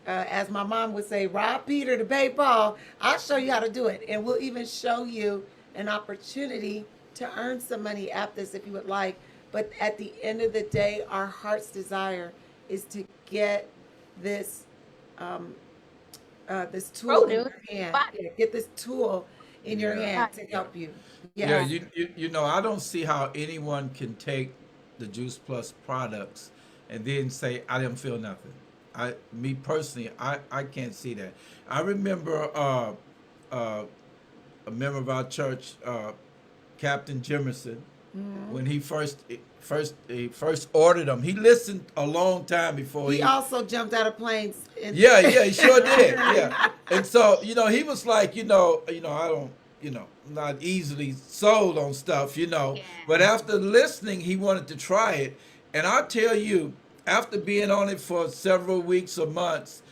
as my mom would say, rob Peter to pay Paul. I'll show you how to do it. And we'll even show you an opportunity to earn some at after this if you would like. But at the end of the day, our heart's desire is to get this this tool in your hand. Get this tool in your hand to help you. Yeah, I don't see how anyone can take the Juice Plus products and then say, I didn't feel nothing. Me personally, I can't see that. I remember a member of our church, Captain Jimerson, when he first ordered them. He listened a long time before he also jumped out of planes. Yeah, he sure did. Yeah. And so, he was like, I don't, not easily sold on stuff, but after listening, he wanted to try it. And I'll tell you, after being on it for several weeks or months,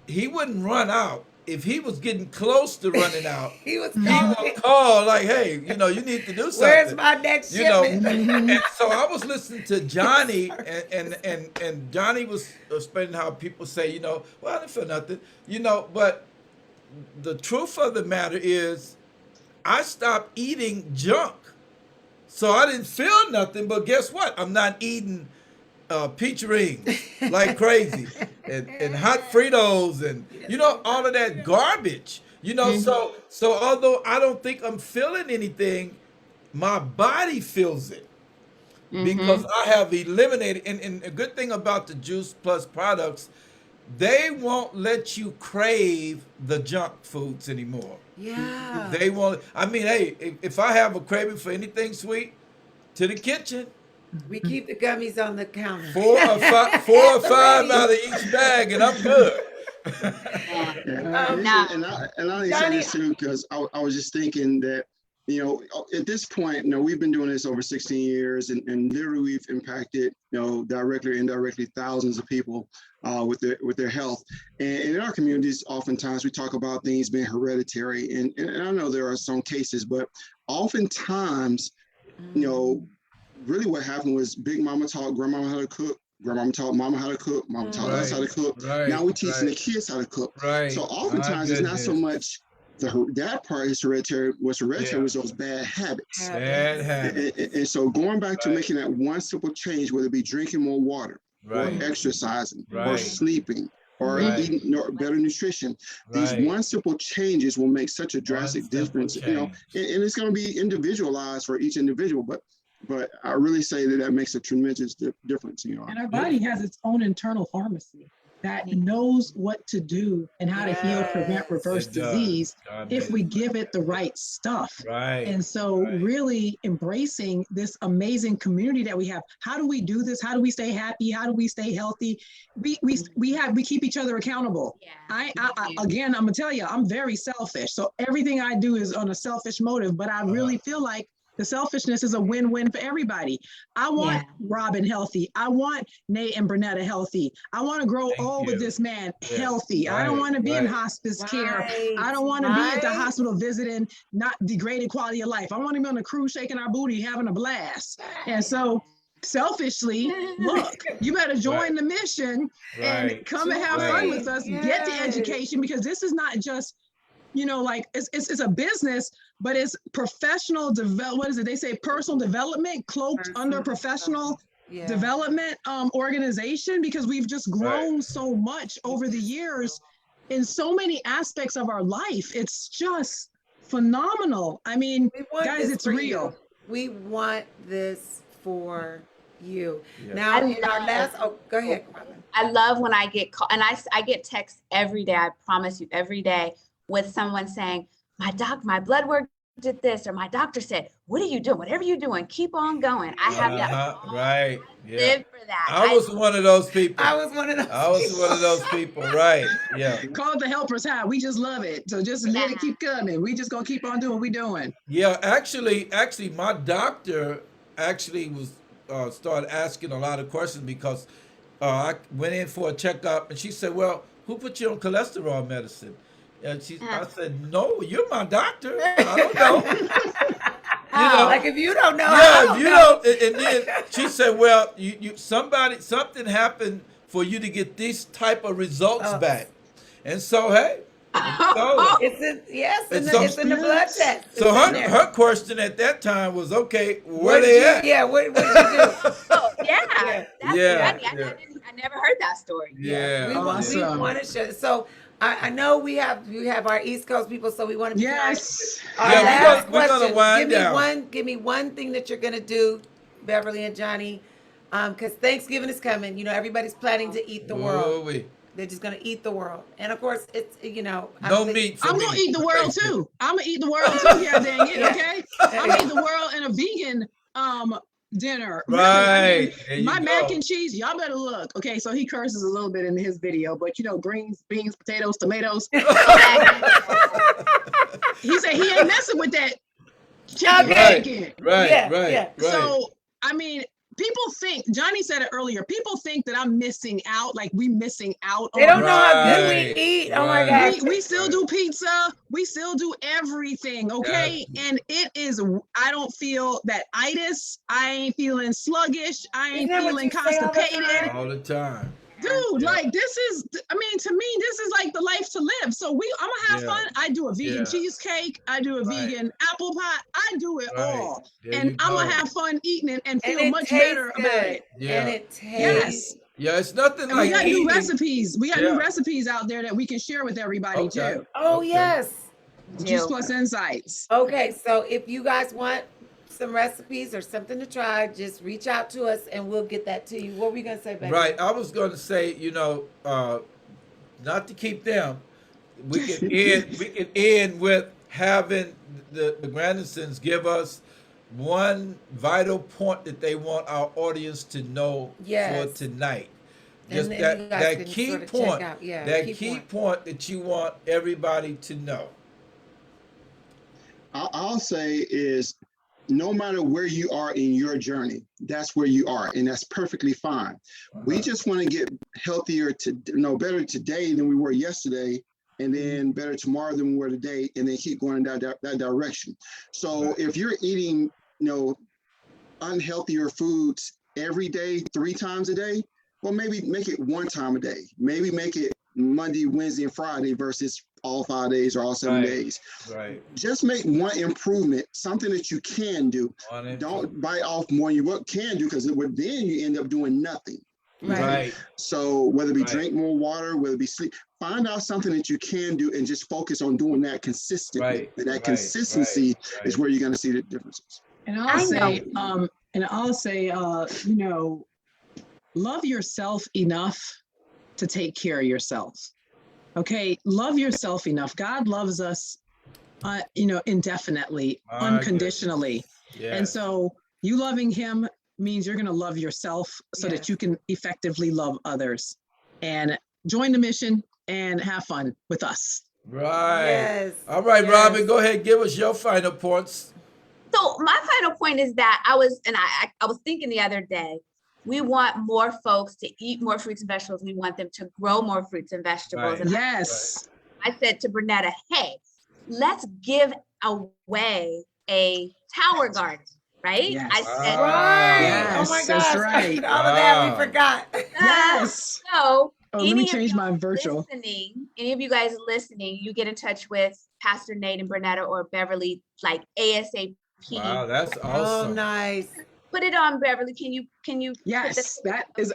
he wouldn't run out. If he was getting close to running out, he would call like, hey, you need to do something. Where's my next shipment? And so I was listening to Johnny, and Johnny was explaining how people say, well, I didn't feel nothing, but the truth of the matter is I stopped eating junk. So I didn't feel nothing, but guess what? I'm not eating peach rings like crazy and hot Fritos and all of that garbage, so although I don't think I'm feeling anything, my body feels it because I have eliminated, and a good thing about the Juice Plus products, they won't let you crave the junk foods anymore. Yeah, they won't. I mean, hey, if I have a craving for anything sweet, to the kitchen. We keep the gummies on the counter. 4 or 5 out of each bag, and I'm good. And I say this too, because I was just thinking that At this point, we've been doing this over 16 years, and literally we've impacted, directly or indirectly thousands of people with their health. And in our communities, oftentimes we talk about things being hereditary, and I know there are some cases, but oftentimes, really what happened was Big Mama taught Grandmama how to cook. Grandmama taught Mama how to cook. Mama taught us how to cook. Now we're teaching the kids how to cook. So oftentimes it's not so much that part is hereditary. What's hereditary was those bad habits. Bad habits. And so going back to making that one simple change, whether it be drinking more water, or exercising, or sleeping, or eating better nutrition, these one simple changes will make such a drastic difference. And it's going to be individualized for each individual, but I really say that makes a tremendous difference. And our body has its own internal pharmacy that knows what to do and how to heal, prevent, reverse disease if we give it the right stuff. And so really embracing this amazing community that we have. How do we do this? How do we stay happy? How do we stay healthy? We keep each other accountable. Again, I'm gonna tell you, I'm very selfish. So everything I do is on a selfish motive, but I really feel like the selfishness is a win-win for everybody. I want Robin healthy. I want Nate and Bernetta healthy. I want to grow old with this man healthy. I don't want to be in hospice care. I don't want to be at the hospital visiting, not degraded quality of life. I want to be on a cruise shaking our booty, having a blast. And so selfishly, look, you better join the mission and come and have fun with us, get the education, because this is not just, it's a business, but it's professional what is it? They say personal development cloaked under professional development organization, because we've just grown so much over the years in so many aspects of our life. It's just phenomenal. I mean, guys, it's real. We want this for you. Now, in our last, go ahead. I love when I get called, and I get texts every day. I promise you, every day, with someone saying, my blood work did this, or my doctor said, what are you doing? Whatever you're doing, keep on going. I have that. Live for that. I was one of those people. I was one of those people. Right. Yeah. Call it the helper's high. We just love it. So just let it keep coming. We just gonna keep on doing what we're doing. Yeah. Actually, my doctor was started asking a lot of questions, because I went in for a checkup, and she said, well, who put you on cholesterol medicine? And I said, no, you're my doctor. I don't know. Like if you don't know. Yeah, if you don't. And then she said, well, something happened for you to get these type of results back. And so, hey. It's in the blood test. So her question at that time was, okay, where they at? Yeah, what did you do? I never heard that story. Yeah. We want to show. So I know we have our East Coast people, so we want to be yes. We're gonna wind down. Give me one thing that you're gonna do, Beverly and Johnny, because Thanksgiving is coming. Everybody's planning to eat the world. They're just gonna eat the world, and of course, it's no meat. I'm gonna eat the world too. I'm gonna eat the world too. Yeah, dang it. Okay, I'm gonna eat the world in a vegan dinner. Right. Really, my mac and cheese, y'all better look. Okay, so he curses a little bit in his video, but greens, beans, potatoes, tomatoes. He said he ain't messing with that chicken bacon. Right. So I mean, people think, Johnny said it earlier, people think that I'm missing out, like we missing out. They don't know how good we eat. Oh my gosh. We still do pizza. We still do everything, okay? And it is, I don't feel that itis. I ain't feeling sluggish. I ain't feeling constipated. All the time. Dude, like to me, this is like the life to live. So I'm gonna have fun. I do a vegan cheesecake. I do a vegan apple pie. I do it all. And I'm gonna have fun eating it and feel much better about it. Yeah. And it tastes. Yeah, it's nothing like we got new recipes. We got new recipes out there that we can share with everybody too. Oh, yes. Juice Plus Insights. Okay, so if you guys want some recipes or something to try, just reach out to us and we'll get that to you. What were you gonna say, baby? Right, I was gonna say, not to keep them, we can end with having the Grandisons give us one vital point that they want our audience to know for tonight. Just that key point, point that you want everybody to know. I'll say is no matter where you are in your journey, that's where you are, and that's perfectly fine. We just want to get healthier better today than we were yesterday, and then better tomorrow than we were today, and then keep going in that direction. So if you're eating, unhealthier foods every day, 3 times a day, well, maybe make it 1 time a day. Maybe make it Monday, Wednesday, and Friday versus all 5 days or all 7 days. Right. Just make one improvement, something that you can do. Don't bite off more than you can do, because then you end up doing nothing. Right. So whether it be drink more water, whether it be sleep, find out something that you can do and just focus on doing that consistently. And that consistency is where you're going to see the differences. And I'll say, love yourself enough to take care of yourself. Okay, love yourself enough. God loves us, indefinitely, unconditionally. And so you loving him means you're going to love yourself so that you can effectively love others. And join the mission and have fun with us. Right. Yes. All right, Robin, go ahead. Give us your final points. So my final point is that I was thinking the other day, we want more folks to eat more fruits and vegetables. We want them to grow more fruits and vegetables. And I said to Bernetta, hey, let's give away a tower garden, right? Yes. I said, Oh my gosh. That's right. All of that we forgot. Yes. So let me change my virtual. Any of you guys listening, you get in touch with Pastor Nate and Bernetta or Beverly, like ASAP. Wow, that's awesome. Oh, nice. Put it on, Beverly. Can you? Yes, that is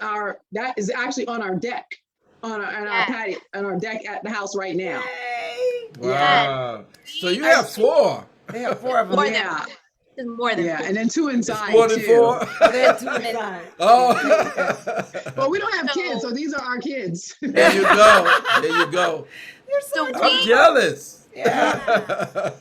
actually on our deck, on our patio, on our deck at the house right now. Wow. So you have 4. They have 4 of them. There's more than 4. And then 2 inside more than 4? They have 2 inside. Oh. Well, we don't have kids, so these are our kids. There you go. There you go. I'm jealous. Yeah.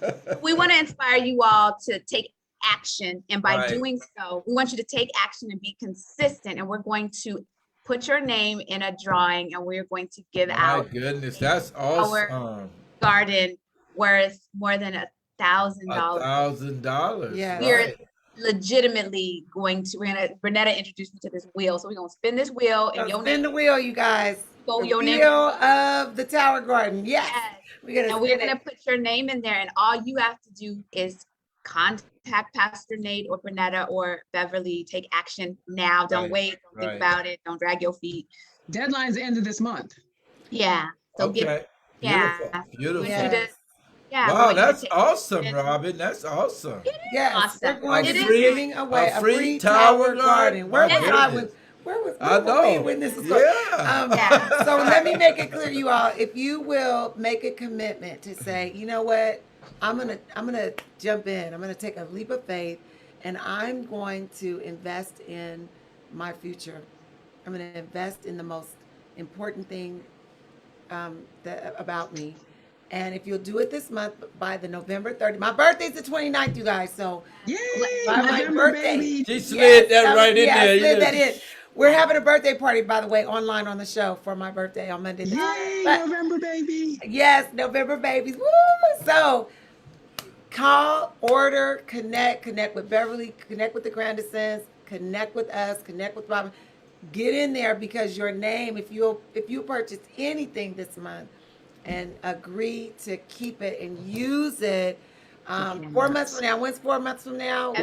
We want to inspire you all to take action, and by doing so, we want you to take action and be consistent. And we're going to put your name in a drawing, and we're going to give out. My goodness, that's awesome. Our garden worth more than $1,000. $1,000. Yeah, we're legitimately Bernetta introduced me to this wheel, so we're gonna spin this wheel, and spin the wheel, you guys. The wheel of the Tower Garden. Yes. We're gonna put your name in there, and all you have to do is contact Pastor Nate or Bernetta or Beverly. Take action now. Don't wait. Don't think about it. Don't drag your feet. Deadline's the end of this month. Yeah. So Beautiful. Wow, that's awesome, Robin. That's awesome. Yes, awesome. We're going to be giving away a free Tower Garden. Where was we when this was going? So let me make it clear, you all. If you will make a commitment to say, you know what, I'm gonna jump in. I'm gonna take a leap of faith, and I'm going to invest in my future. I'm gonna invest in the most important thing about me. And if you'll do it this month by the November 30th, my birthday's the 29th, you guys. So by my birthday, baby. She slid that right in there. I slid that in. We're having a birthday party, by the way, online on the show for my birthday on Monday. Yay, November baby. Yes, November babies. Woo! So call, order, connect with Beverly, connect with the Grandisons, connect with us, connect with Robin. Get in there, because your name, if you purchase anything this month and agree to keep it and use it 4 months from now. When's 4 months from now?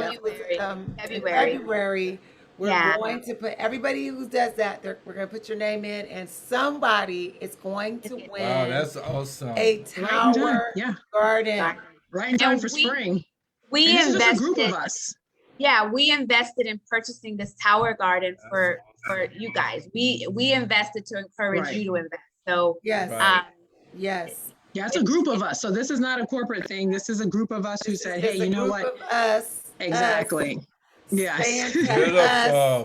February. We're going to put everybody who does that, we're going to put your name in, and somebody is going to win. Wow, that's awesome. A Tower Garden. Right in time for spring. We invested, just a group of us. Yeah, we invested in purchasing this Tower Garden for you guys. We invested to encourage you to invest. So yes. Yeah, it's a group of us. So this is not a corporate thing. This is a group of us who said, hey, you know what? Exactly. Yes.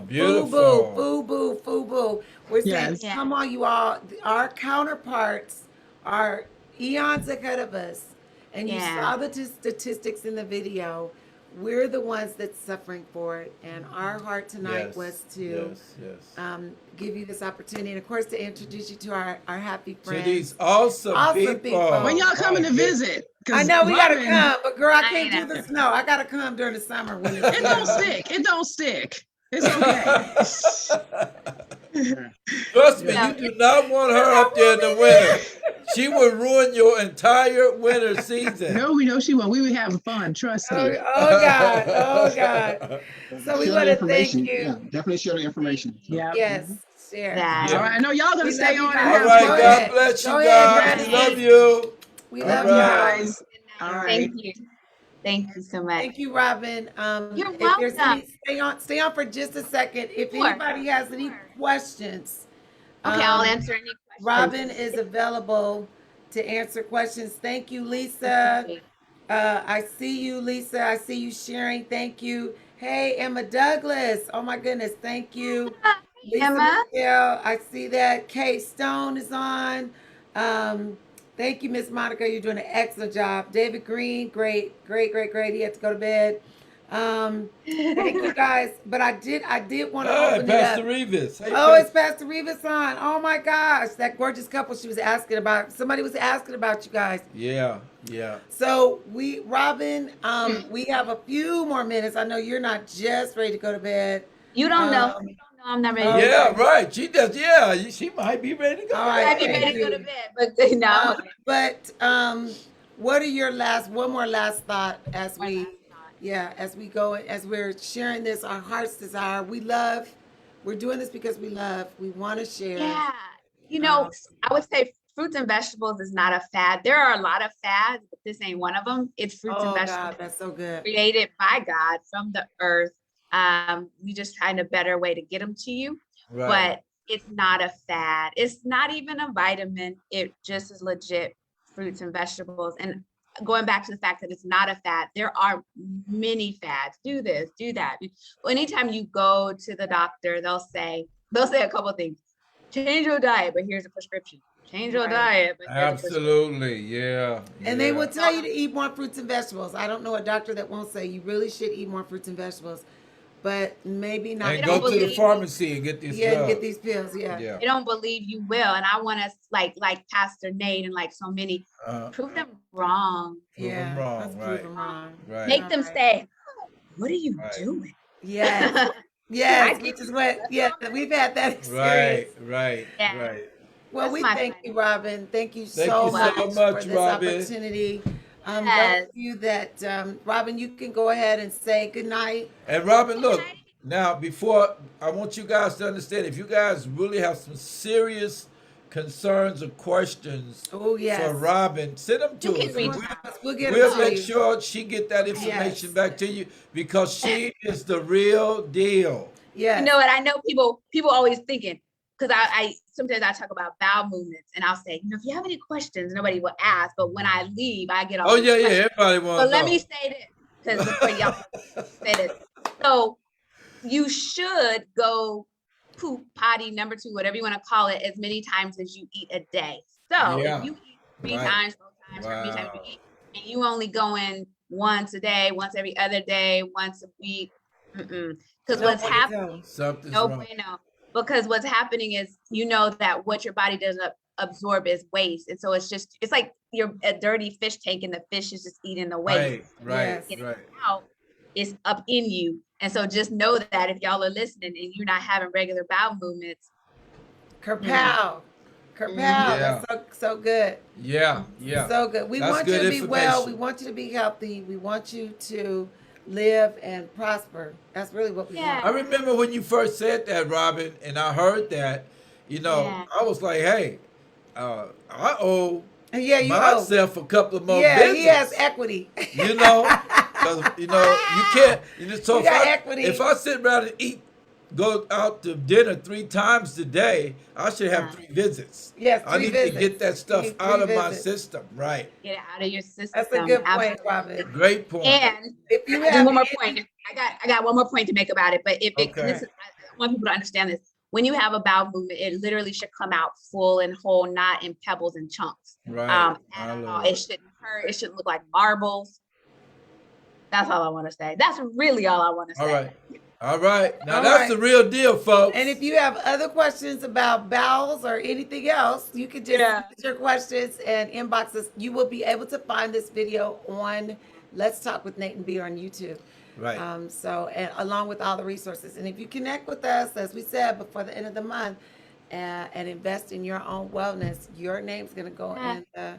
Beautiful. Boo. We're saying, come on, you all. Our counterparts are eons ahead of us. And you saw the statistics in the video. We're the ones that's suffering for it. And our heart tonight was to give you this opportunity. And, of course, to introduce you to our happy friends. To these awesome people. When y'all coming to visit? I know we gotta Robin, come, but girl, I I can't do know. the snow. I gotta come during the summer when it's it don't stick. It don't stick. It's okay. Trust me, No, you do not want her up there in the winter. She would ruin your entire winter season. No, we know she won't. We be having fun. Trust me. Oh God, oh God. So we Share want the to thank information. you. Yeah, definitely share the information. So, Yeah. Yes, share. that. All right. I know y'all gonna We stay love on you and guys. have All right, Go fun. God ahead. bless you Go ahead, guys. Granny. Love you. We All love You you right. guys. guys. All right. Thank you. Thank you so much. Thank you, Robin. You're If there's welcome. any, stay on for just a second. If Sure. anybody has any questions, Okay, I'll answer any questions. Robin is available to answer questions. Thank you, Lisa. I see you, Lisa. I see you sharing. Thank you. Hey, Emma Douglas. Oh my goodness. Thank you. Lisa Emma. Michelle, I see that. Kate Stone is on. Thank you, Miss Monica. You're doing an excellent job. David Green, great. He had to go to bed. Thank you guys. But I did want to Hi, open Pastor it up. Revis. Hey, Oh, it's Pastor Revis on. Oh my gosh. That gorgeous couple she was asking about. Somebody was asking about you guys. Yeah. So Robin, we have a few more minutes. I know you're not just ready to go to bed. You don't know. You don't know I'm not ready to go Yeah, to bed. right. She does. Yeah, she might be ready to go. All I right, might be thank ready to go you. to bed, but no. What are your one more last thought as we go, as we're sharing this, our heart's desire. We're doing this because we love, we want to share. Yeah. You know, I would say fruits and vegetables is not a fad. There are a lot of fads, but this ain't one of them. It's fruits and Oh vegetables God, that's so good. created by God from the earth. We just find a better way to get them to you. Right. But it's not a fad. It's not even a vitamin. It just is legit fruits and vegetables. And going back to the fact that it's not a fad, there are many fads. Do this, do that. Anytime you go to the doctor, they'll say a couple of things. Change your diet, but here's a prescription. Change your diet, but here's a prescription. Absolutely. Yeah. And they will tell you to eat more fruits and vegetables. I don't know a doctor that won't say you really should eat more fruits and vegetables, but maybe not. And go to the pharmacy and get these Yeah, drugs. get these pills. Yeah. They don't believe you will. And I want us, like Pastor Nate and like so many, prove them wrong. Prove them wrong. Let's Right. prove them wrong. Right. Make them say, what are you doing? Yes. Yes, which is what, we've had that experience. Right. Well, That's we my thank you, Robin. Thank you Thank so you much, so for much, this Robin. opportunity. Yes. Those of you that, Robin, you can go ahead and say good night. And Robin, look, now before, I want you guys to understand, if you guys really have some serious concerns or questions for Robin, send them to us. We'll make sure she get that information back to you because she is the real deal. Yeah. You know what? I know people always thinking, because I sometimes I talk about bowel movements and I'll say, if you have any questions, nobody will ask. But when I leave, I get all these questions. Everybody wants to know. But let me say this, because before y'all say this. So you should go poop, potty, number 2, whatever you want to call it, as many times as you eat a day. So if you eat 3 times, 4 times, how many times you eat, and you only go in once a day, once every other day, once a week, because what's happening, something's wrong. Because what's happening is, that what your body doesn't absorb is waste. And so it's like you're a dirty fish tank and the fish is just eating the waste. Right. Out, it's up in you. And so just know that if y'all are listening and you're not having regular bowel movements. Kerpow. That's so good. Yeah. So good. We want you to be well. We want you to be healthy. We want you to live and prosper. That's really what we want. I remember when you first said that, Robin, and I heard that, I was like, hey, I owe myself a couple of more visits. He has equity. You can't. So if I sit around and go out to dinner 3 times a day, I should have 3 visits. Yes, I need to get that stuff out of my system. Right. Get it out of your system. That's a good point, Robin. Great point. And if you have one more point, I got one more point to make about it. But I want people to understand this. When you have a bowel movement, it literally should come out full and whole, not in pebbles and chunks. Right. It shouldn't hurt. It shouldn't look like marbles. That's all I want to say. That's really all I want to say. All right. Now All that's right. the real deal, folks. And if you have other questions about bowels or anything else, you can just Yeah. send your questions and inbox us. You will be able to find this video on Let's Talk with Nate and B on YouTube. Right. So, and along with all the resources. And if you connect with us, as we said, before the end of the month, and invest in your own wellness, your name's going to go in the,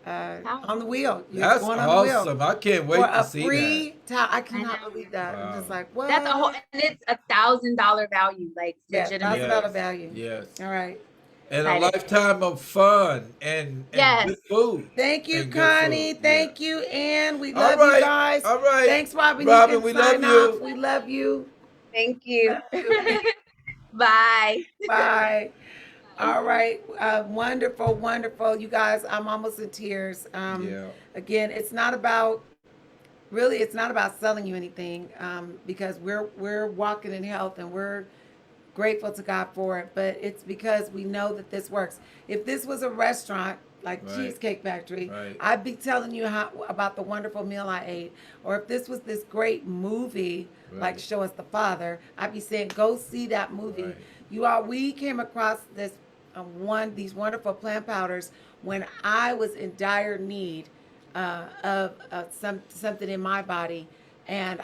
on the wheel. You're That's going on the wheel. awesome. I can't wait For to a see free that. time. I cannot believe that. I'm just Wow. like, what? That's a whole, and it's $1,000 value, like Yeah, legitimately. $1,000 value. Yes. All right. And a Excited. lifetime of fun and Yes. good food. Thank you, And good Connie. food, Thank you, Ann. We All love right. you guys. All right. Thanks, Robin. Robin, You can we love sign you. off. We love you. Thank you. you. Bye. Bye. All right. Wonderful, wonderful. You guys, I'm almost in tears. Yeah. Again, it's not about selling you anything, because we're walking in health and we're grateful to God for it, but it's because we know that this works. If this was a restaurant like Right. Cheesecake Factory, Right. I'd be telling you about the wonderful meal I ate. Or if this was this great movie, like Right. Show Us the Father, I'd be saying, go see that movie. Right. You all, we came across this these wonderful plant powders when I was in dire need of something in my body, and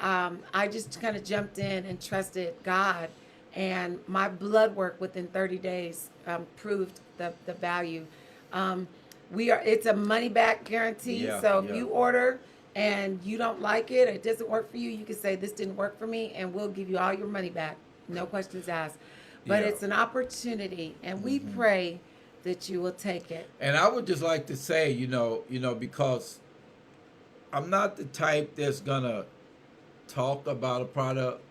I just kind of jumped in and trusted God, and my blood work within 30 days proved the value. It's a money back guarantee. Yeah, So if yeah. you order and you don't like it, or it doesn't work for you, you can say this didn't work for me, and we'll give you all your money back, no questions asked. But Yeah. it's an opportunity, and we pray that you will take it. And I would just like to say, because I'm not the type that's gonna talk about a product,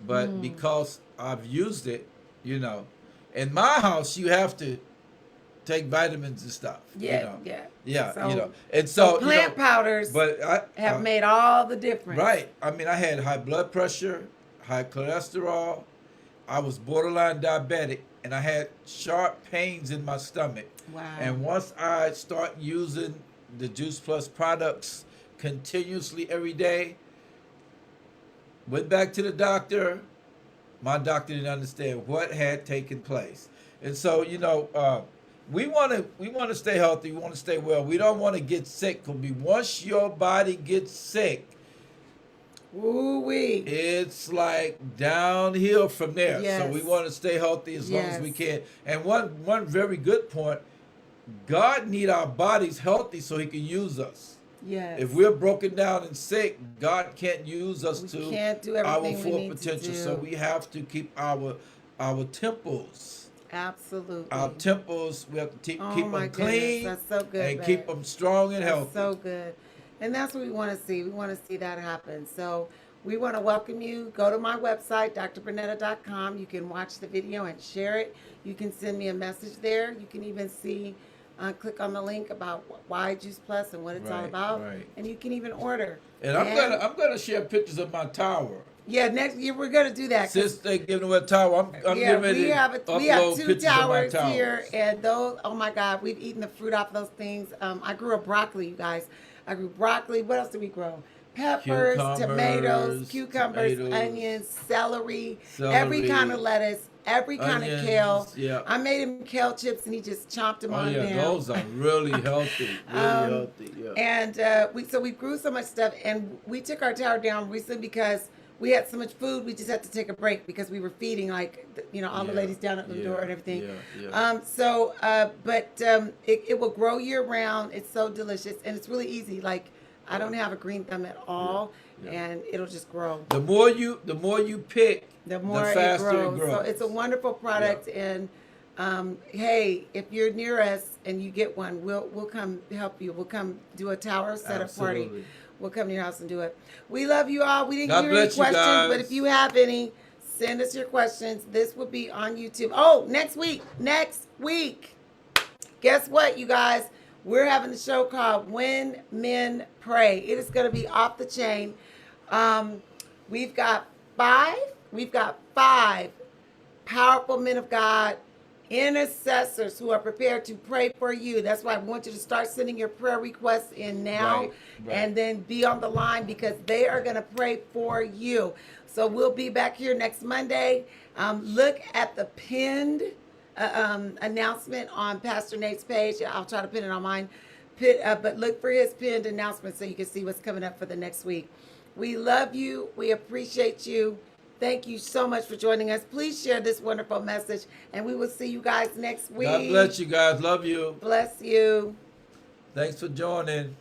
but because I've used it, in my house you have to take vitamins and stuff. Yeah. So- and So so plant powders but I have made all the difference. right. I mean, I had high blood pressure, high cholesterol. I was borderline diabetic, and I had sharp pains in my stomach. Wow. And once I start using the Juice Plus products continuously every day, went back to the doctor. My doctor didn't understand what had taken place, and so we want to stay healthy. We want to stay well. We don't want to get sick. Because once your body gets sick, Woo-wee. it's like downhill from there. Yes. So we want to stay healthy as long as we Yes. can. And one very good point, God need our bodies healthy so he can use us. Yes. If we're broken down and sick, God can't use us We to can't do our everything we full need to potential. do. So we have to keep our temples. Absolutely. Our temples, we have to keep Oh them my goodness, clean that's so good, and babe. keep them strong and That's healthy. so good. And that's what we want to see. We want to see that happen. So we want to welcome you. Go to my website, drbernetta.com. You can watch the video and share it. You can send me a message there. You can even see, click on the link about why Juice Plus and what it's all Right, about. right. And you can even order. And I'm gonna share pictures of my tower. Yeah, next year we're gonna do that. 'Cause Since they giving away a tower, I'm yeah, getting ready we to have upload two pictures towers of my here, towers. and those, oh my God, we've eaten the fruit off those things. I grew a broccoli, you guys. I grew broccoli. What else did we grow? Peppers, tomatoes, cucumbers, tomatoes, onions, celery, every kind of lettuce, every kind of kale. Yeah. I made him kale chips, and he just chomped them Oh on yeah, down. those are really healthy. Really healthy. Yeah. And we grew so much stuff, and we took our tower down recently because we had so much food. We just had to take a break because we were feeding all the ladies down at the door and everything. It will grow year round. It's so delicious, and it's really easy. Like, I don't have a green thumb at all, and it'll just grow. The more you pick, The more faster it grows. So it's a wonderful product, and hey, if you're near us and you get one, we'll come help you. We'll come do a tower setup party. Absolutely. We'll come to your house and do it. We love you all. We didn't God hear any bless you questions, guys. but if you have any, send us your questions. This will be on YouTube. Oh, next week. Guess what, you guys? We're having a show called When Men Pray. It is going to be off the chain. We've got five powerful men of God intercessors who are prepared to pray for you. That's why I want you to start sending your prayer requests in now, Right, right. and then be on the line because they are going to pray for you. So we'll be back here next Monday. Look at the pinned announcement on Pastor Nate's page. I'll try to pin it on mine. But look for his pinned announcement so you can see what's coming up for the next week. We love you. We appreciate you. Thank you so much for joining us. Please share this wonderful message, and we will see you guys next week. God bless you guys. Love you. Bless you. Thanks for joining.